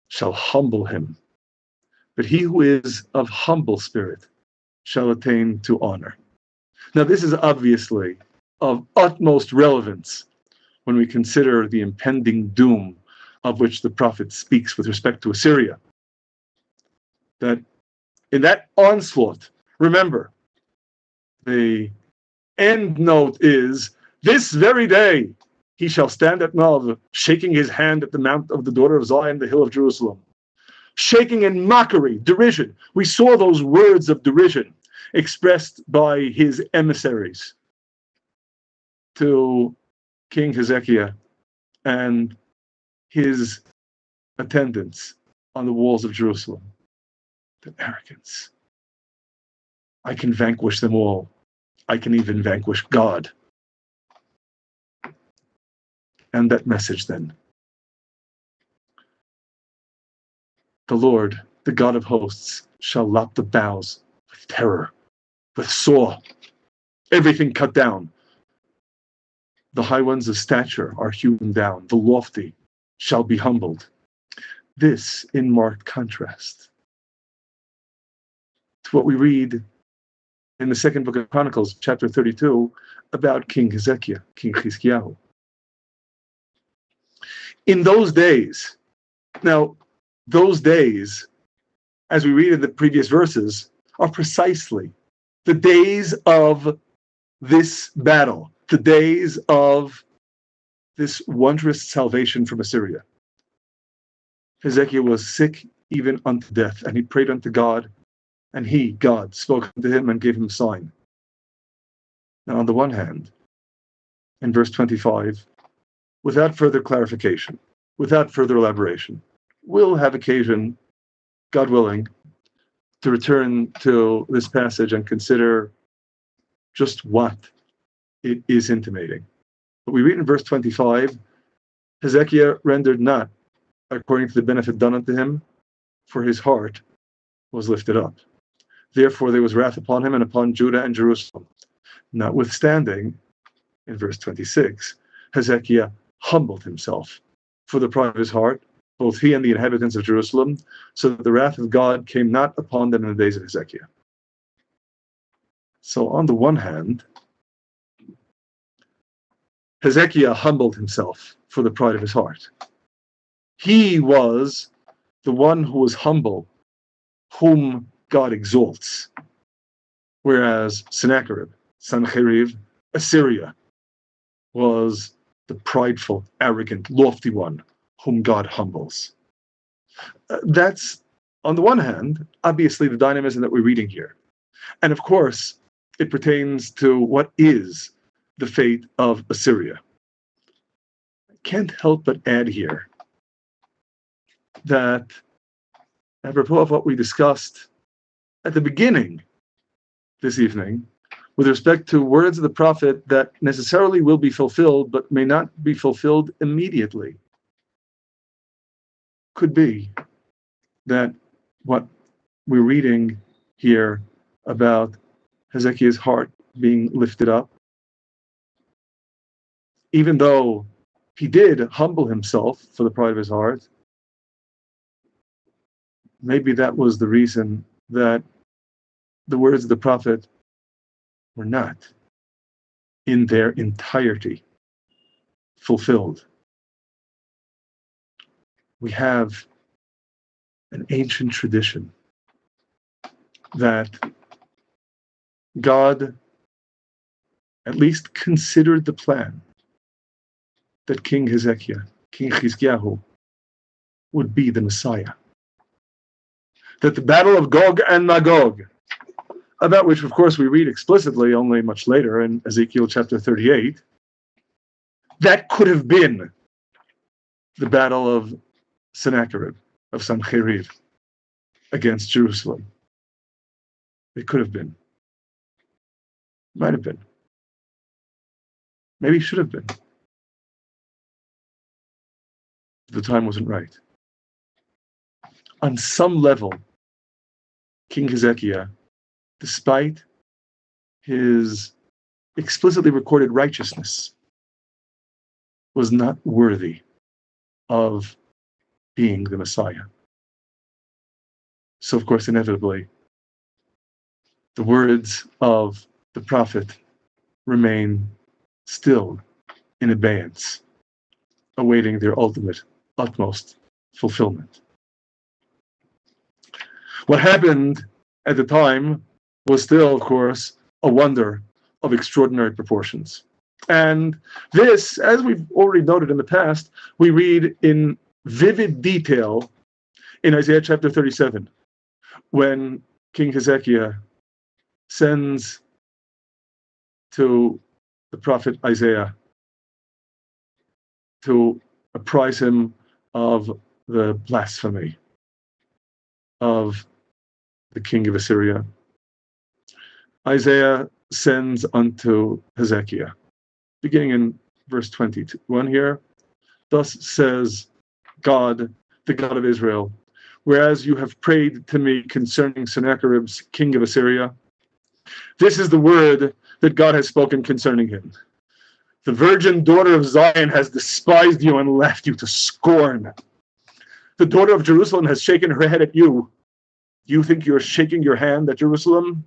shall humble him, but he who is of humble spirit shall attain to honor. Now, this is obviously of utmost relevance when we consider the impending doom of which the prophet speaks with respect to Assyria. That in that onslaught, remember, the end note is, this very day he shall stand at Nov, shaking his hand at the mount of the daughter of Zion, the hill of Jerusalem. Shaking in mockery, derision. We saw those words of derision expressed by his emissaries to King Hezekiah and his attendants on the walls of Jerusalem. The arrogance. I can vanquish them all. I can even vanquish God. And that message then. The Lord, the God of hosts, shall lop the boughs with terror, with saw, everything cut down. The high ones of stature are hewn down. The lofty shall be humbled. This in marked contrast to what we read in the second book of Chronicles, chapter 32, about King Hezekiah, King Chizkiyahu. In those days, now, those days, as we read in the previous verses, are precisely the days of this battle, the days of this wondrous salvation from Assyria. Hezekiah was sick even unto death, and he prayed unto God, and he, God, spoke unto him and gave him a sign. Now, on the one hand, in verse 25, without further clarification, without further elaboration, we'll have occasion, God willing, to return to this passage and consider just what it is intimating. But we read in verse 25, Hezekiah rendered not according to the benefit done unto him, for his heart was lifted up. Therefore there was wrath upon him and upon Judah and Jerusalem. Notwithstanding, in verse 26, Hezekiah humbled himself for the pride of his heart, both he and the inhabitants of Jerusalem, so that the wrath of God came not upon them in the days of Hezekiah. So on the one hand, Hezekiah humbled himself for the pride of his heart. He was the one who was humble, whom God exalts. Whereas Sennacherib, Assyria, was the prideful, arrogant, lofty one whom God humbles. That's, on the one hand, obviously the dynamism that we're reading here. And of course, it pertains to what is the fate of Assyria. I can't help but add here that, apropos of what we discussed at the beginning this evening, with respect to words of the prophet that necessarily will be fulfilled, but may not be fulfilled immediately, could be that what we're reading here about Hezekiah's heart being lifted up, even though he did humble himself for the pride of his heart, maybe that was the reason that the words of the prophet were not in their entirety fulfilled. We have an ancient tradition that God at least considered the plan that King Chizkiyahu, would be the Messiah. That the battle of Gog and Magog, about which, of course, we read explicitly only much later in Ezekiel chapter 38, that could have been the battle of Sennacherib, of Sancherib, against Jerusalem. It could have been. Might have been. Maybe should have been. The time wasn't right. On some level, King Hezekiah, despite his explicitly recorded righteousness, was not worthy of being the Messiah. So, of course, inevitably, the words of the prophet remain still in abeyance, awaiting their utmost fulfillment. What happened at the time was still, of course, a wonder of extraordinary proportions. And this, as we've already noted in the past, we read in vivid detail in Isaiah chapter 37, when King Hezekiah sends to the prophet Isaiah to apprise him of the blasphemy of the king of Assyria. Isaiah sends unto Hezekiah, beginning in verse 21 here, thus says God, the God of Israel, whereas you have prayed to me concerning Sennacherib's king of Assyria, this is the word that God has spoken concerning him. The virgin daughter of Zion has despised you and left you to scorn. The daughter of Jerusalem has shaken her head at you. You think you're shaking your hand at Jerusalem?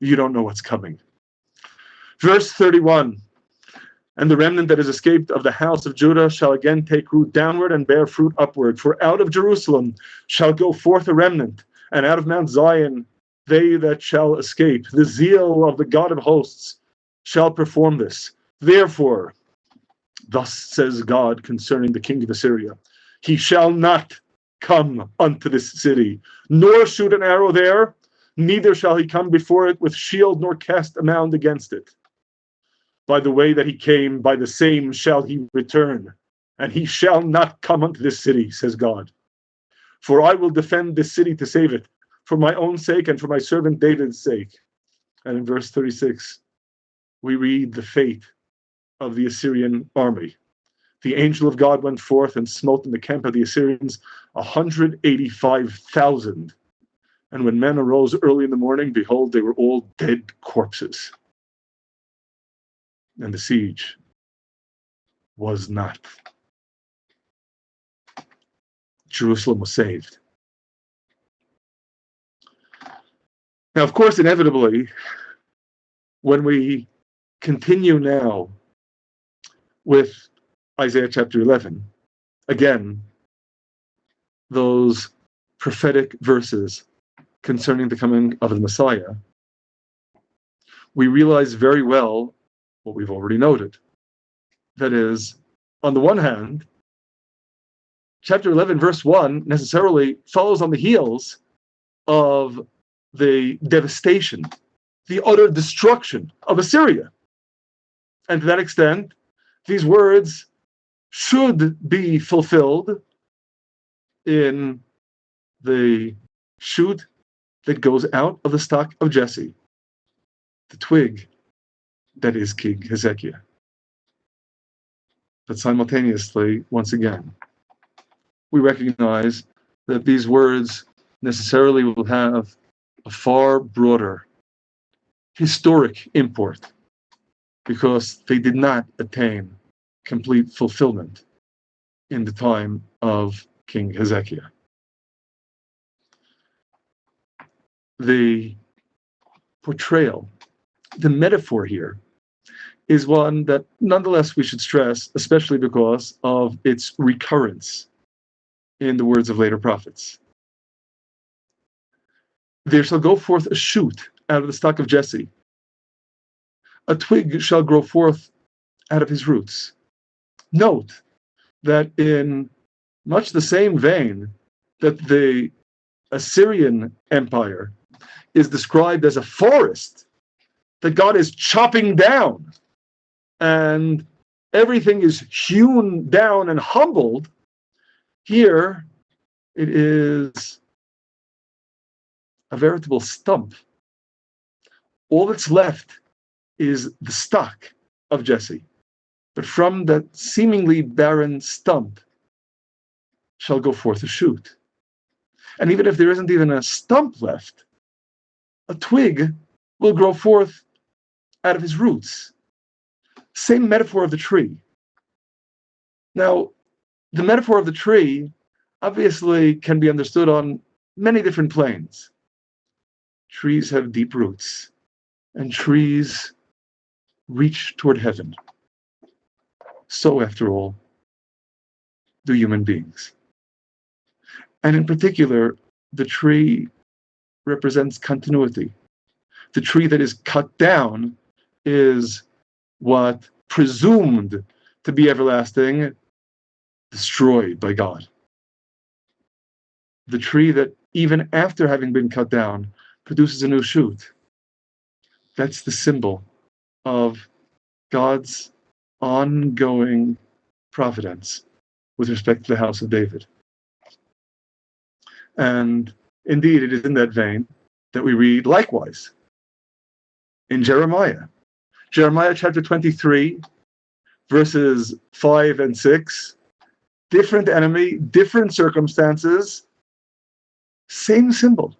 You don't know what's coming. Verse 31, and the remnant that is escaped of the house of Judah shall again take root downward and bear fruit upward. For out of Jerusalem shall go forth a remnant, and out of Mount Zion they that shall escape. The zeal of the God of hosts shall perform this. Therefore, thus says God concerning the king of Assyria, he shall not come unto this city, nor shoot an arrow there, neither shall he come before it with shield, nor cast a mound against it. By the way that he came, by the same shall he return, and he shall not come unto this city, says God. For I will defend this city to save it, for my own sake and for my servant David's sake. And in verse 36, we read the fate of the Assyrian army. the angel of God went forth and smote in the camp of the Assyrians 185,000. And when men arose early in the morning, behold, they were all dead corpses. And the siege was not. Jerusalem was saved. Now, of course, inevitably, when we continue now with Isaiah chapter 11, again, those prophetic verses concerning the coming of the Messiah, we realize very well what we've already noted. That is, on the one hand, chapter 11, verse 1 necessarily follows on the heels of the devastation, the utter destruction of Assyria. And to that extent, these words should be fulfilled in the shoot that goes out of the stock of Jesse, the twig that is King Hezekiah. But simultaneously, once again, we recognize that these words necessarily will have a far broader historic import, because they did not attain complete fulfillment in the time of King Hezekiah. The portrayal, the metaphor here, is one that nonetheless we should stress, especially because of its recurrence in the words of later prophets. There shall go forth a shoot out of the stock of Jesse. A twig shall grow forth out of his roots. Note that in much the same vein that the Assyrian Empire is described as a forest that God is chopping down, and everything is hewn down and humbled, here it is a veritable stump. All that's left is the stock of Jesse. But from that seemingly barren stump shall go forth a shoot. And even if there isn't even a stump left, a twig will grow forth out of his roots. Same metaphor of the tree. Now, the metaphor of the tree obviously can be understood on many different planes. Trees have deep roots, and trees reach toward heaven. So, after all, do human beings. And in particular, the tree represents continuity. The tree that is cut down is what presumed to be everlasting, destroyed by God. The tree that, even after having been cut down, produces a new shoot. That's the symbol of God's ongoing providence with respect to the house of David. And indeed, it is in that vein that we read likewise in Jeremiah. Jeremiah chapter 23, verses 5 and 6. Different enemy, different circumstances, same symbol.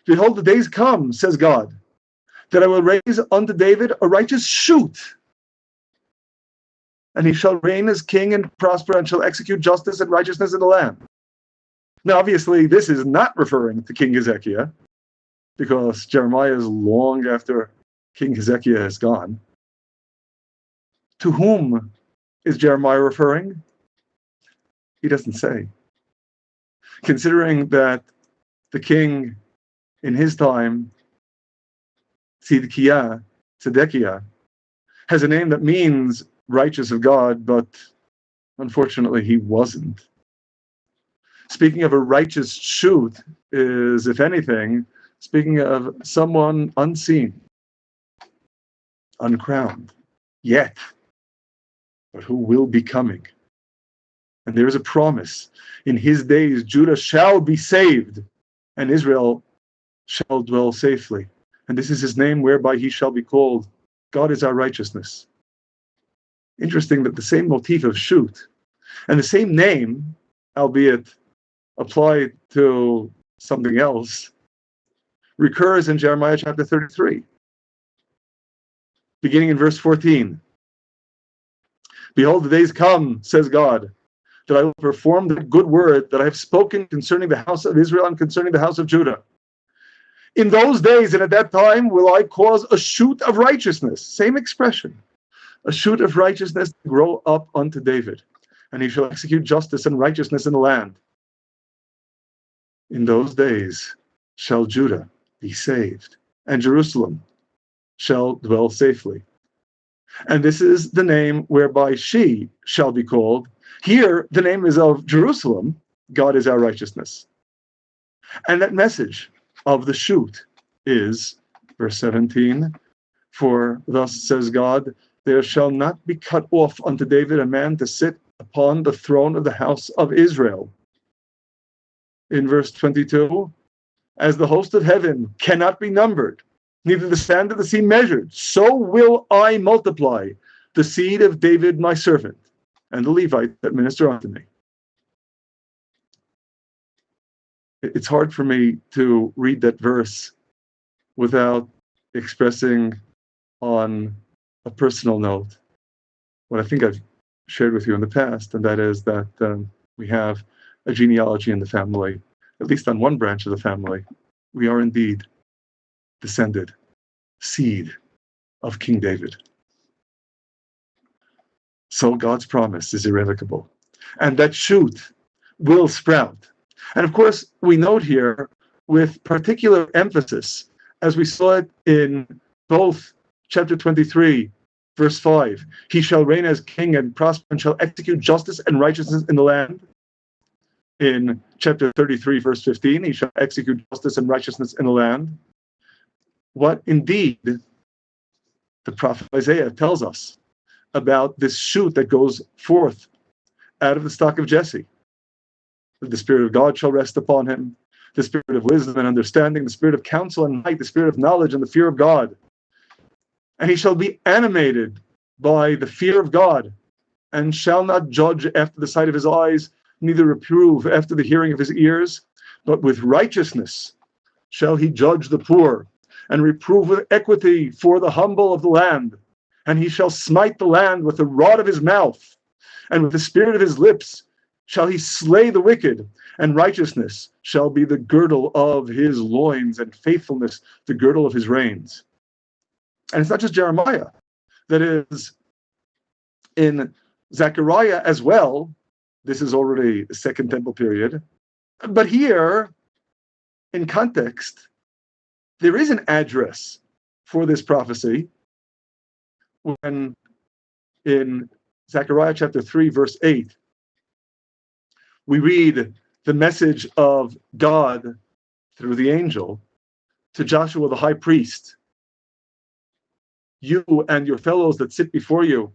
Behold, the days come, says God, that I will raise unto David a righteous shoot, and he shall reign as king and prosper, and shall execute justice and righteousness in the land. Now, obviously, this is not referring to King Hezekiah, because Jeremiah is long after King Hezekiah has gone. To whom is Jeremiah referring? He doesn't say. Considering that the king in his time, Zedekiah, has a name that means righteous of God, but unfortunately he wasn't. Speaking of a righteous shoot is, if anything, speaking of someone unseen, uncrowned, yet, but who will be coming. And there is a promise. In his days, Judah shall be saved, and Israel shall dwell safely. And this is his name whereby he shall be called, God is our righteousness. Interesting that the same motif of shoot and the same name, albeit applied to something else, recurs in Jeremiah chapter 33, beginning in verse 14. Behold, the days come, says God, that I will perform the good word that I have spoken concerning the house of Israel and concerning the house of Judah. In those days and at that time will I cause a shoot of righteousness, same expression, a shoot of righteousness to grow up unto David, and he shall execute justice and righteousness in the land. In those days shall Judah be saved, and Jerusalem shall dwell safely. And this is the name whereby she shall be called. Here, the name is of Jerusalem. God is our righteousness. And that message of the shoot is, verse 17, for thus says God, there shall not be cut off unto David a man to sit upon the throne of the house of Israel. In verse 22, as the host of heaven cannot be numbered, neither the sand of the sea measured, so will I multiply the seed of David my servant, and the Levite that minister unto me. It's hard for me to read that verse without expressing on a personal note what I think I've shared with you in the past, and that is that we have a genealogy in the family, at least on one branch of the family. We are indeed descended, seed of King David. So God's promise is irrevocable, and that shoot will sprout. And of course, we note here with particular emphasis, as we saw it in both chapter 23, verse 5, he shall reign as king and prosper and shall execute justice and righteousness in the land. In chapter 33, verse 15, he shall execute justice and righteousness in the land. What indeed the prophet Isaiah tells us about this shoot that goes forth out of the stock of Jesse. The Spirit of God shall rest upon him, the Spirit of wisdom and understanding, the Spirit of counsel and might, the Spirit of knowledge and the fear of God. And he shall be animated by the fear of God, and shall not judge after the sight of his eyes, neither reprove after the hearing of his ears, but with righteousness shall he judge the poor, and reprove with equity for the humble of the land. And he shall smite the land with the rod of his mouth, and with the spirit of his lips shall he slay the wicked, and righteousness shall be the girdle of his loins, and faithfulness the girdle of his reins. And it's not just Jeremiah. That is, in Zechariah as well, this is already the Second Temple period. But here, in context, there is an address for this prophecy when in Zechariah chapter 3, verse 8, we read the message of God through the angel to Joshua the high priest. You and your fellows that sit before you,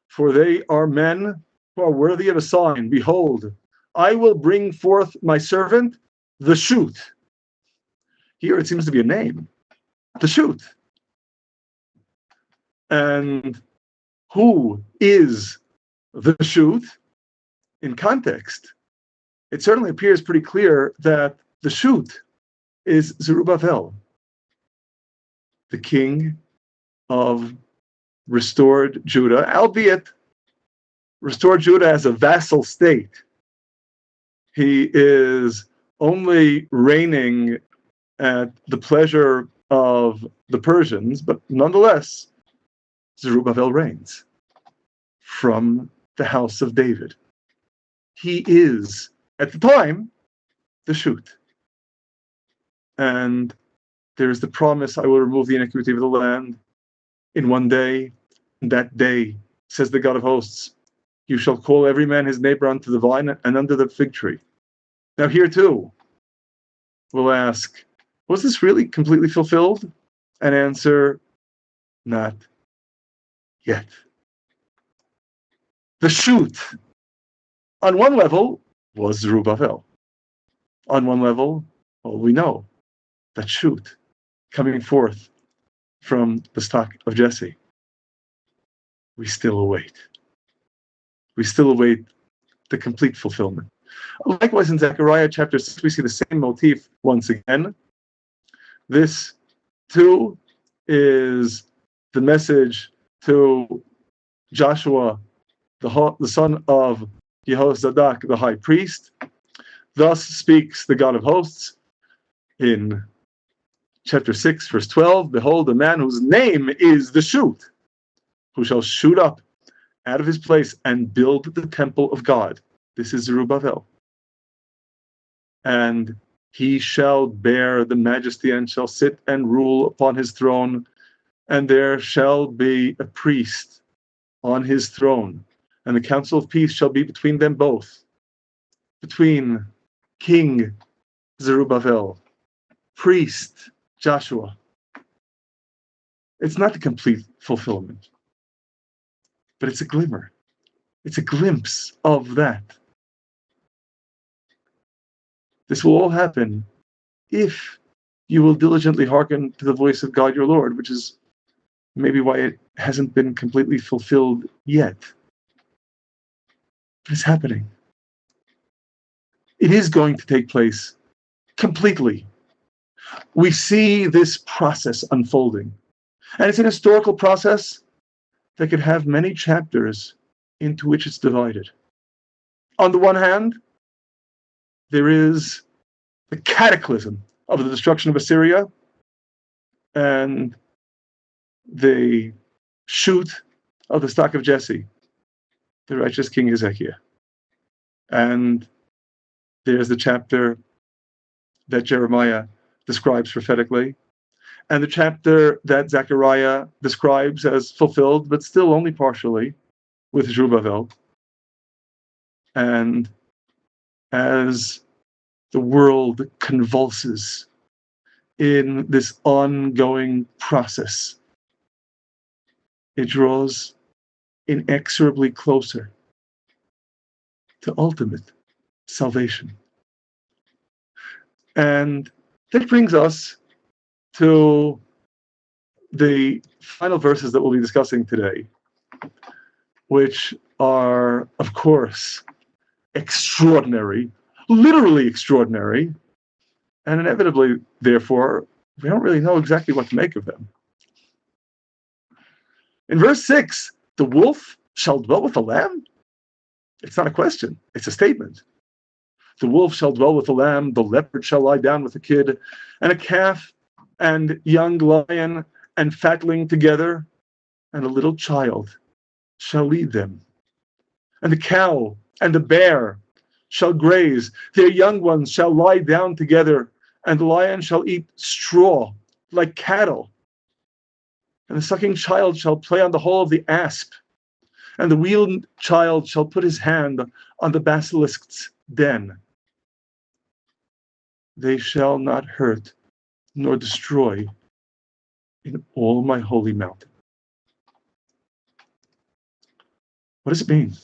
for they are men who are worthy of a sign. Behold, I will bring forth my servant, the shoot. Here it seems to be a name, the shoot. And who is the shoot? In context, it certainly appears pretty clear that the shoot is Zerubbabel, the king of restored Judah, albeit restored Judah as a vassal state. He is only reigning at the pleasure of the Persians, but nonetheless, Zerubbabel reigns from the house of David. He is, at the time, the shoot. And there is the promise, I will remove the iniquity of the land in one day. In that day, says the God of hosts, you shall call every man his neighbor unto the vine and under the fig tree. Now here too, we'll ask, was this really completely fulfilled? And answer, not yet. The shoot, on one level, was Zerubbabel. On one level, well, we know that shoot coming forth from the stock of Jesse. we still await. We still await the complete fulfillment. Likewise, in Zechariah chapter 6, we see the same motif once again. This, too, is the message to Joshua, the son of Jehozadak, the high priest. Thus speaks the God of hosts in chapter 6, verse 12, behold, a man whose name is the shoot, who shall shoot up out of his place and build the temple of God. This is Zerubbabel. And he shall bear the majesty and shall sit and rule upon his throne, and there shall be a priest on his throne, and the council of peace shall be between them both, between King Zerubbabel, priest Joshua. It's not the complete fulfillment, but it's a glimmer. It's a glimpse of that. This will all happen if you will diligently hearken to the voice of God your Lord, which is maybe why it hasn't been completely fulfilled yet. But it's happening. It is going to take place completely. We see this process unfolding. And it's an historical process that could have many chapters into which it's divided. On the one hand, there is the cataclysm of the destruction of Assyria and the shoot of the stock of Jesse, the righteous King Hezekiah. And there's the chapter that Jeremiah describes prophetically, and the chapter that Zechariah describes as fulfilled, but still only partially, with Zerubbabel. And as the world convulses in this ongoing process, it draws inexorably closer to ultimate salvation. And that brings us to the final verses that we'll be discussing today, which are, of course, extraordinary, literally extraordinary, and inevitably, therefore, we don't really know exactly what to make of them. In verse 6, the wolf shall dwell with the lamb? It's not a question, it's a statement. The wolf shall dwell with the lamb, the leopard shall lie down with the kid, and a calf and young lion and fatling together, and a little child shall lead them. And the cow and the bear shall graze, their young ones shall lie down together, and the lion shall eat straw like cattle. And the sucking child shall play on the hole of the asp, and the weaned child shall put his hand on the basilisk's den. They shall not hurt nor destroy in all my holy mountain. What does it mean?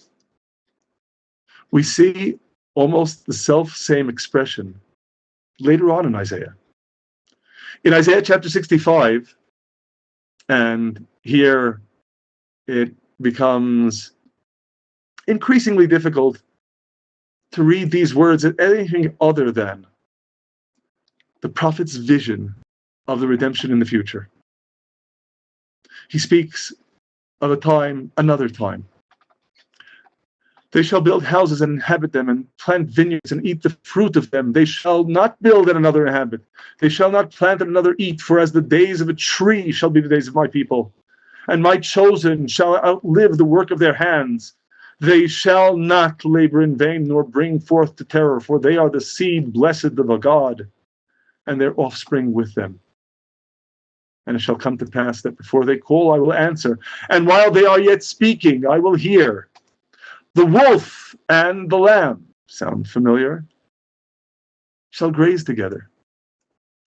We see almost the self-same expression later on in Isaiah. In Isaiah chapter 65, and here it becomes increasingly difficult to read these words as anything other than the prophet's vision of the redemption in the future. He speaks of a time, another time. They shall build houses and inhabit them, and plant vineyards and eat the fruit of them. They shall not build and another inhabit. They shall not plant and another eat, for as the days of a tree shall be the days of my people. And my chosen shall outlive the work of their hands. They shall not labor in vain, nor bring forth to terror, for they are the seed blessed of a God, and their offspring with them. And it shall come to pass that before they call, I will answer, and while they are yet speaking, I will hear. The wolf and the lamb, sound familiar, shall graze together.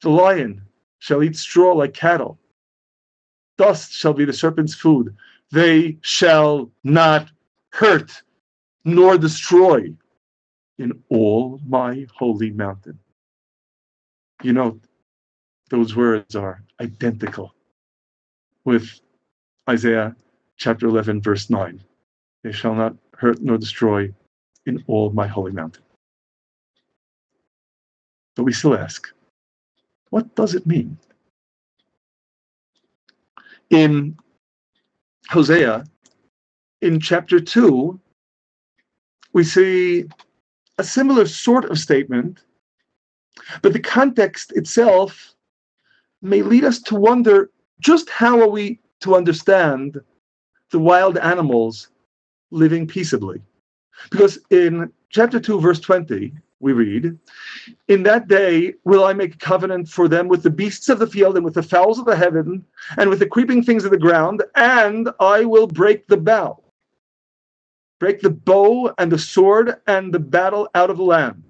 The lion shall eat straw like cattle. Dust shall be the serpent's food. They shall not hurt nor destroy in all my holy mountain. You know, those words are identical with Isaiah chapter 11, verse 9. They shall not hurt nor destroy in all my holy mountain. But we still ask, what does it mean? In Hosea, in chapter 2, we see a similar sort of statement, but the context itself may lead us to wonder just how are we to understand the wild animals living peaceably. Because in chapter 2, verse 20, we read, "In that day will I make a covenant for them with the beasts of the field and with the fowls of the heaven and with the creeping things of the ground, and I will break the bow and the sword and the battle out of the land,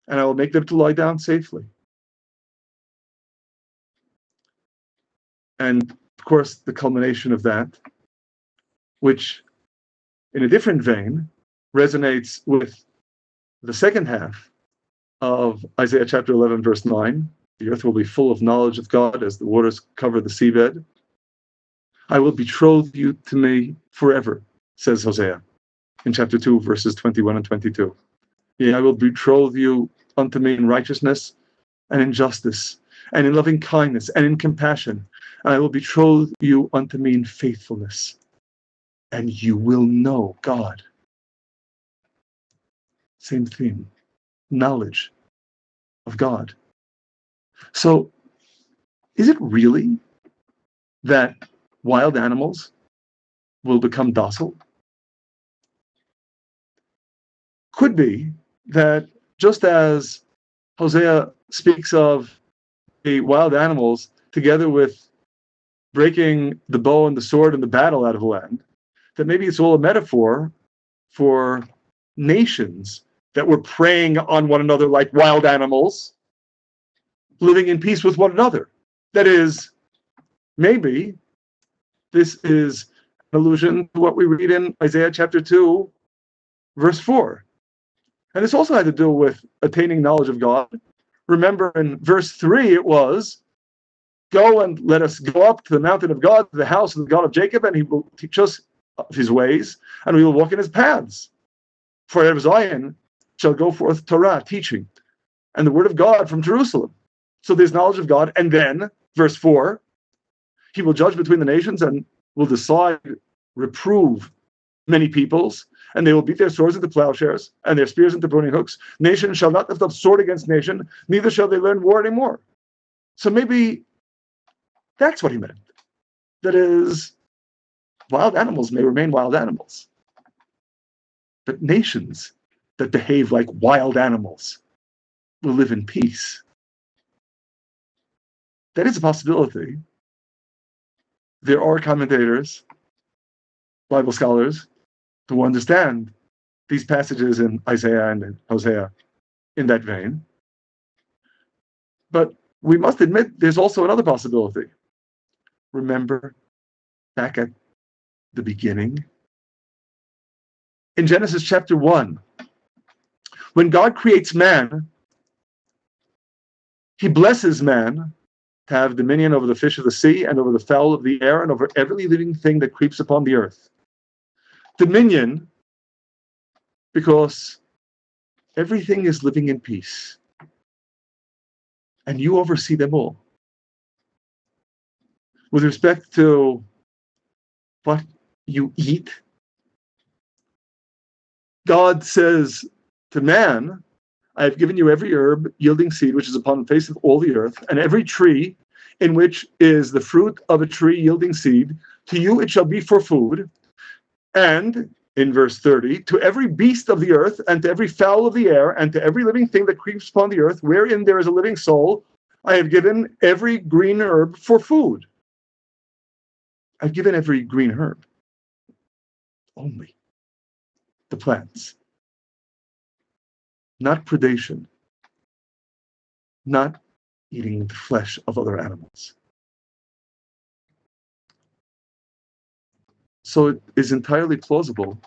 and I will make them to lie down safely." And of course, the culmination of that, which in a different vein resonates with the second half of Isaiah chapter 11, verse 9, "The earth will be full of knowledge of God as the waters cover the seabed. I will betroth you to me forever," says Hosea in chapter 2, verses 21 and 22. "Yea, I will betroth you unto me in righteousness and in justice and in loving kindness and in compassion. And I will betroth you unto me in faithfulness, and you will know God." Same theme, knowledge of God. So, is it really that wild animals will become docile? Could be that just as Hosea speaks of the wild animals together with breaking the bow and the sword and the battle out of the land, that maybe it's all a metaphor for nations that were preying on one another like wild animals, living in peace with one another. That is, maybe this is an allusion to what we read in Isaiah chapter 2, verse 4. And this also had to do with attaining knowledge of God. Remember in verse 3 it was, "Go and let us go up to the mountain of God, to the house of the God of Jacob, and he will teach us of his ways, and we will walk in his paths. For out of Zion shall go forth Torah," teaching, "and the word of God from Jerusalem." So there's knowledge of God. And then, verse 4, "He will judge between the nations and will decide, reprove many peoples, and they will beat their swords into plowshares and their spears into pruning hooks. Nation shall not lift up sword against nation, neither shall they learn war anymore." So maybe that's what he meant. That is, wild animals may remain wild animals, but nations that behave like wild animals will live in peace. That is a possibility. There are commentators, Bible scholars, who understand these passages in Isaiah and in Hosea in that vein. But we must admit there's also another possibility. Remember back at the beginning? In Genesis chapter 1, when God creates man, he blesses man to have dominion over the fish of the sea and over the fowl of the air and over every living thing that creeps upon the earth. Dominion, because everything is living in peace, and you oversee them all. With respect to what you eat, God says to man, "I have given you every herb yielding seed which is upon the face of all the earth, and every tree in which is the fruit of a tree yielding seed. To you it shall be for food. And," in verse 30, "to every beast of the earth, and to every fowl of the air, and to every living thing that creeps upon the earth, wherein there is a living soul, I have given every green herb for food." I've given every green herb. Only the plants. Not predation. Not eating the flesh of other animals. So it is entirely plausible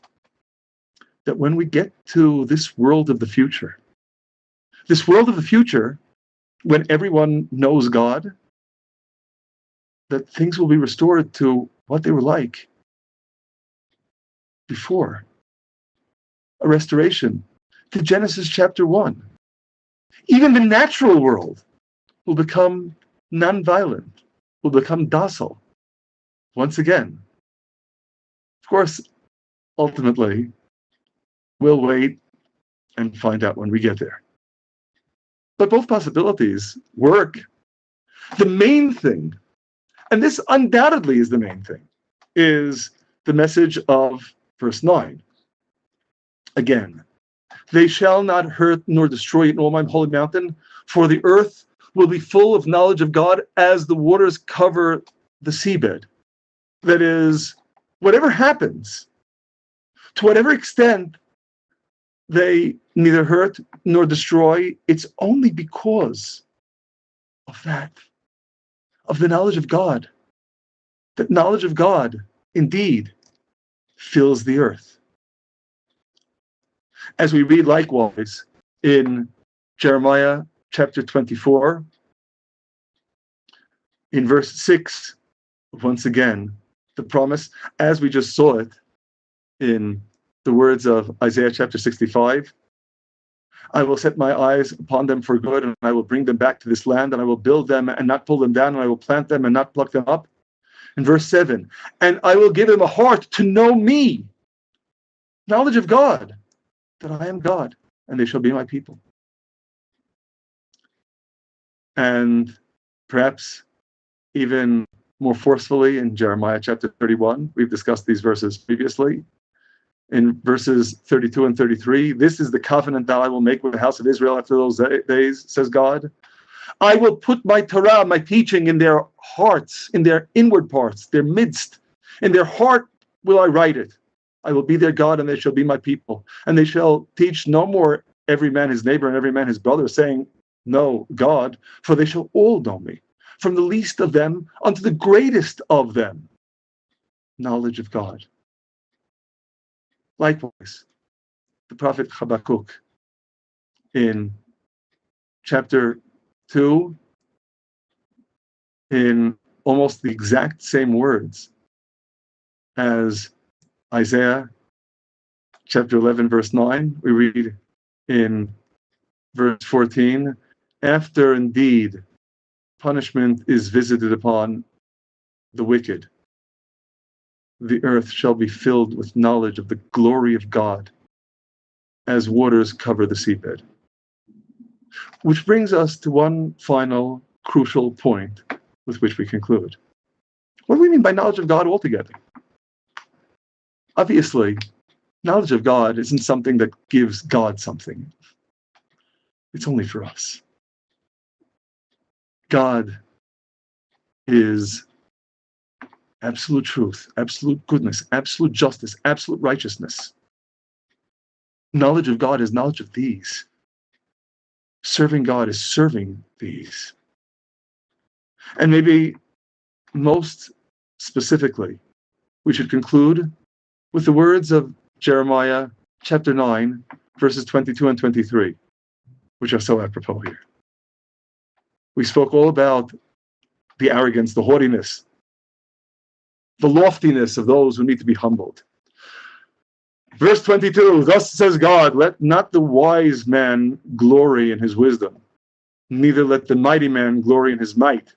that when we get to this world of the future, when everyone knows God, that things will be restored to what they were like before a restoration to Genesis chapter 1. Even the natural world will become non-violent, will become docile once again. Of course, ultimately, we'll wait and find out when we get there. But both possibilities work. The main thing, and this undoubtedly is the main thing, is the message of verse 9. Again, they shall not hurt nor destroy it in all my holy mountain, for the earth will be full of knowledge of God as the waters cover the seabed. That is, whatever happens, to whatever extent they neither hurt nor destroy, it's only because of that, of the knowledge of God. That knowledge of God, indeed, fills the earth. As we read likewise in Jeremiah chapter 24, in verse 6, once again, the promise, as we just saw it in the words of Isaiah chapter 65, I will set my eyes upon them for good, and I will bring them back to this land, and I will build them and not pull them down, and I will plant them and not pluck them up. In verse 7, and I will give them a heart to know me, knowledge of God, that I am God, and they shall be my people. And perhaps even more forcefully in Jeremiah chapter 31, we've discussed these verses previously. In verses 32 and 33, this is the covenant that I will make with the house of Israel after those days, says God. I will put my Torah, my teaching, in their hearts, in their inward parts, their midst. In their heart will I write it. I will be their God, and they shall be my people. And they shall teach no more every man his neighbor and every man his brother, saying, know God, for they shall all know me, from the least of them unto the greatest of them. Knowledge of God. Likewise, the prophet Habakkuk in chapter 2, in almost the exact same words as Isaiah chapter 11, verse 9, we read in verse 14, after indeed punishment is visited upon the wicked, the earth shall be filled with knowledge of the glory of God as waters cover the seabed. Which brings us to one final crucial point with which we conclude. What do we mean by knowledge of God altogether? Obviously, knowledge of God isn't something that gives God something. It's only for us. God is absolute truth, absolute goodness, absolute justice, absolute righteousness. Knowledge of God is knowledge of these. Serving God is serving these. And maybe most specifically, we should conclude with the words of Jeremiah chapter 9, verses 22 and 23, which are so apropos here. We spoke all about the arrogance, the haughtiness, the loftiness of those who need to be humbled. Verse 22, thus says God, let not the wise man glory in his wisdom, neither let the mighty man glory in his might.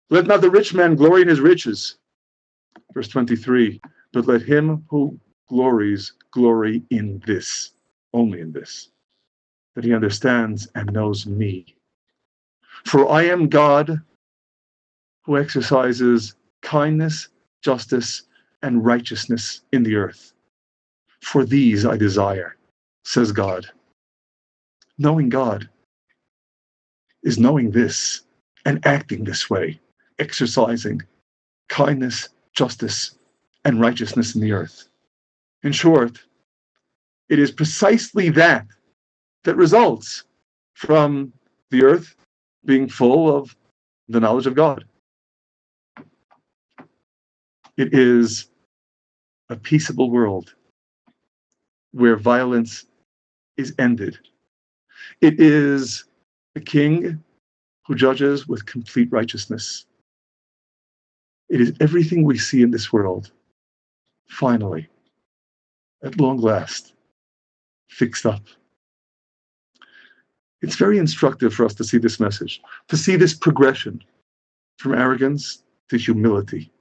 Let not the rich man glory in his riches. Verse 23, but let him who glories glory in this, only in this, that he understands and knows me. For I am God who exercises kindness, justice, and righteousness in the earth. For these I desire, says God. Knowing God is knowing this and acting this way, exercising kindness, justice, and righteousness in the earth. In short, it is precisely that results from the earth being full of the knowledge of God. It is a peaceable world where violence is ended. It is a king who judges with complete righteousness. It is everything we see in this world, finally, at long last, fixed up. It's very instructive for us to see this message, to see this progression from arrogance to humility,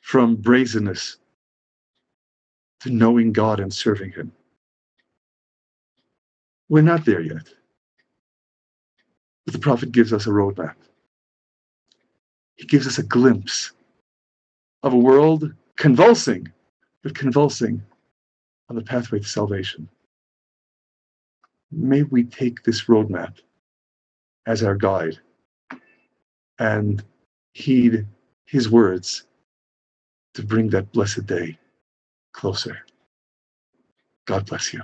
from brazenness to knowing God and serving Him. We're not there yet, but the prophet gives us a roadmap. He gives us a glimpse of a world convulsing, but convulsing on the pathway to salvation. May we take this roadmap as our guide and heed His words to bring that blessed day closer. God bless you.